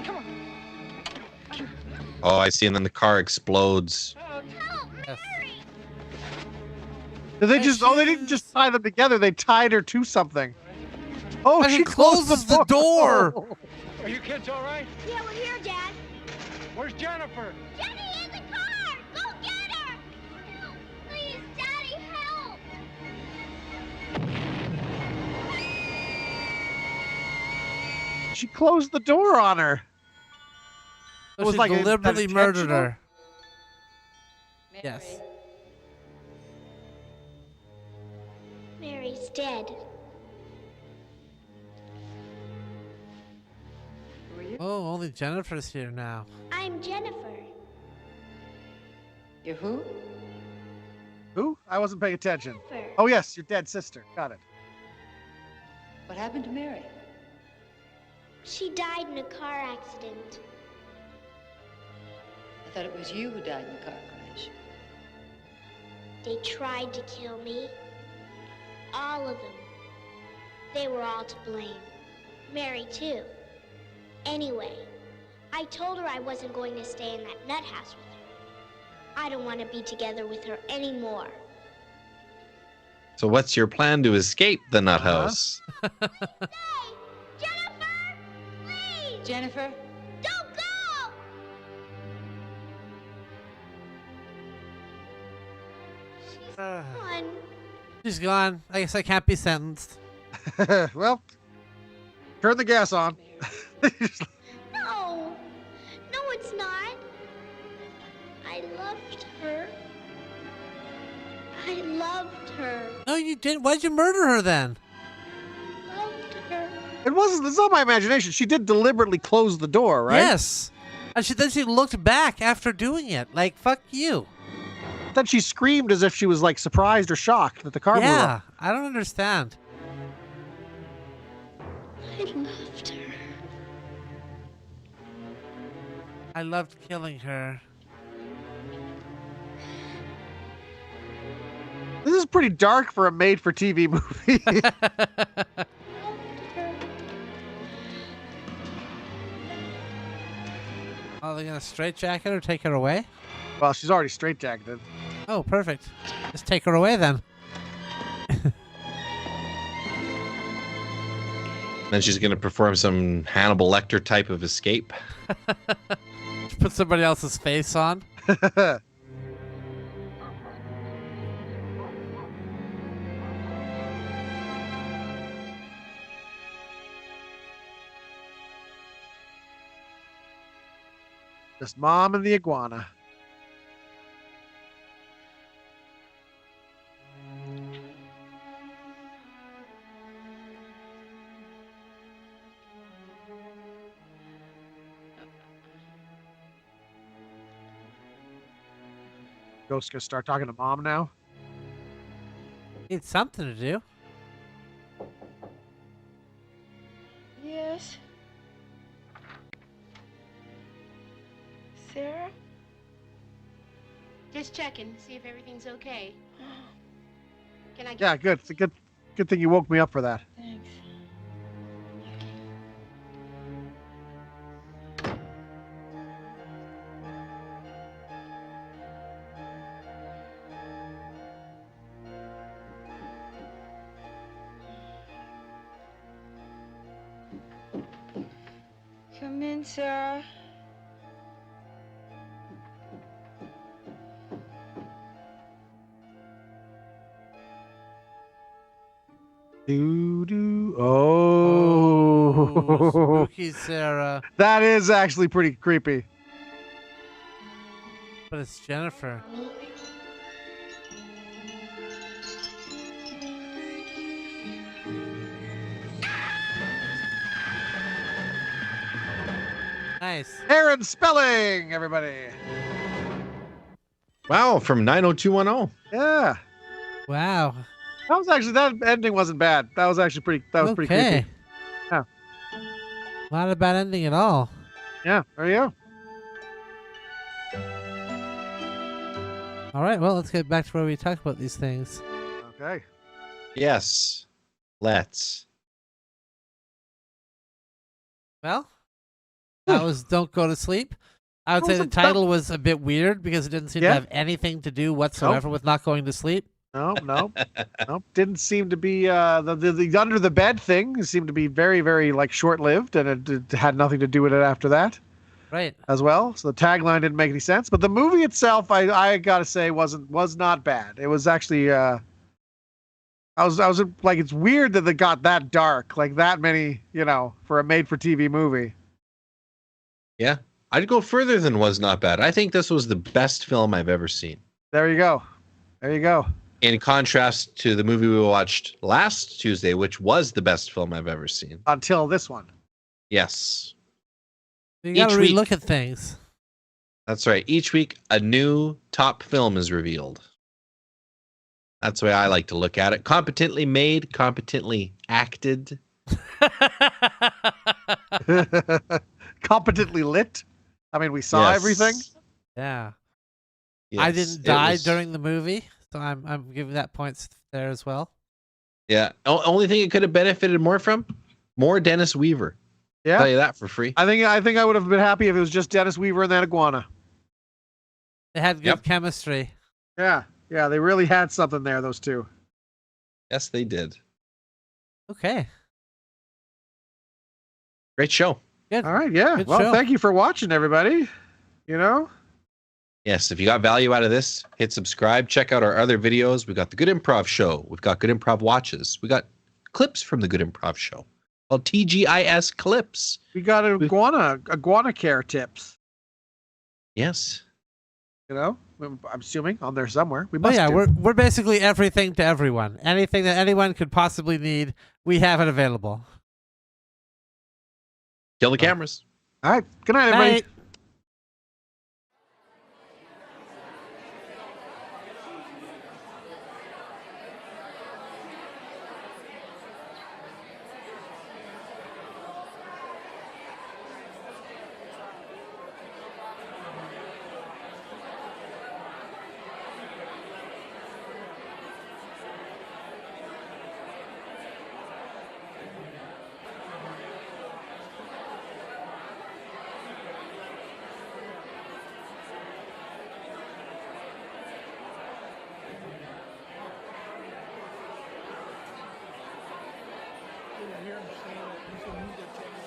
Come on. Oh, I see. And then the car explodes. Yes. Did they just? Oh, they didn't just tie them together. They tied her to something. Oh, And she he closes the door. Are you kids all right? Yeah, we're here, Dad. Where's Jennifer? Jenny, in the car. Go get her. Help, please, Daddy, help. She closed the door on her. So It was she like deliberately murdered intentional? her. Yes. Mary's dead. Oh, only Jennifer's here now. I'm Jennifer. You're who? Who? I wasn't paying attention. Jennifer. Oh yes, your dead sister. Got it. What happened to Mary? She died in a car accident. I thought it was you who died in the car crash. They tried to kill me. All of them. They were all to blame. Mary, too. Anyway, I told her I wasn't going to stay in that nut house with her. I don't want to be together with her anymore. So what's your plan to escape the nut house? Jennifer? Don't go! She's gone. She's gone. I guess I can't be sentenced. Well, turn the gas on. No, it's not. I loved her. I loved her. No, you didn't. Why'd you murder her then? Loved her. It wasn't. It's not my imagination. She did deliberately close the door, right? Yes. And then she looked back after doing it. Like, fuck you. Then she screamed as if she was like surprised or shocked that the car blew Yeah, up. I don't understand. I loved her. I loved killing her. This is pretty dark for a made-for-TV movie. Oh, they're gonna straitjacket her, take her away? Well, she's already straitjacketed. Oh, perfect. Just take her away then. Then she's going to perform some Hannibal Lecter type of escape. Put somebody else's face on. Just Mom and the iguana. Ghost's gonna start talking to Mom now. Need something to do. Yes. Sarah? Just checking, see if everything's okay. Can I get... Yeah, good. It's a good thing you woke me up for that. Thanks. Come in, Sarah. Oh, spooky Sarah. That is actually pretty creepy. But it's Jennifer. Nice. Aaron Spelling, everybody. Wow, from 90210. Yeah. Wow. That ending wasn't bad. That was actually pretty pretty creepy. Yeah. Not a bad ending at all. Yeah, there you go. All right, well, let's get back to where we talk about these things. Okay. Yes. Let's. Well, that was Don't Go to Sleep. I would say the title was a bit weird because it didn't seem to have anything to do whatsoever with not going to sleep. No. Didn't seem to be the under the bed thing seemed to be very, very like short-lived, and it had nothing to do with it after that. Right. As well. So the tagline didn't make any sense. But the movie itself, I gotta say, was not bad. It was actually I was like, it's weird that they got that dark, like that many, for a made-for-TV movie. Yeah. I'd go further than was not bad. I think this was the best film I've ever seen. There you go. In contrast to the movie we watched last Tuesday, which was the best film I've ever seen. Until this one. Yes. You gotta relook at things. That's right. Each week, a new top film is revealed. That's the way I like to look at it. Competently made, competently acted. Competently lit. I mean, we saw everything. Yeah. Yes, I didn't die during the movie, so I'm giving that points there as well. Yeah. Only thing it could have benefited more from? More Dennis Weaver. Yeah. Tell you that for free. I think I would have been happy if it was just Dennis Weaver and that iguana. They had good chemistry. Yeah. Yeah, they really had something there, those two. Yes, they did. Okay. Great show. Good. All right, yeah. Good well, show. Thank you for watching, everybody. Yes, if you got value out of this, hit subscribe. Check out our other videos. We got the Good Improv Show. We've got Good Improv Watches. We got clips from the Good Improv Show called TGIS Clips. We got iguana care tips. Yes. I'm assuming on there somewhere. We Oh must. yeah, do. we're basically everything to everyone. Anything that anyone could possibly need, we have it available. Kill the cameras. All right. Good night, everybody. Night. Hear him saying it. He's a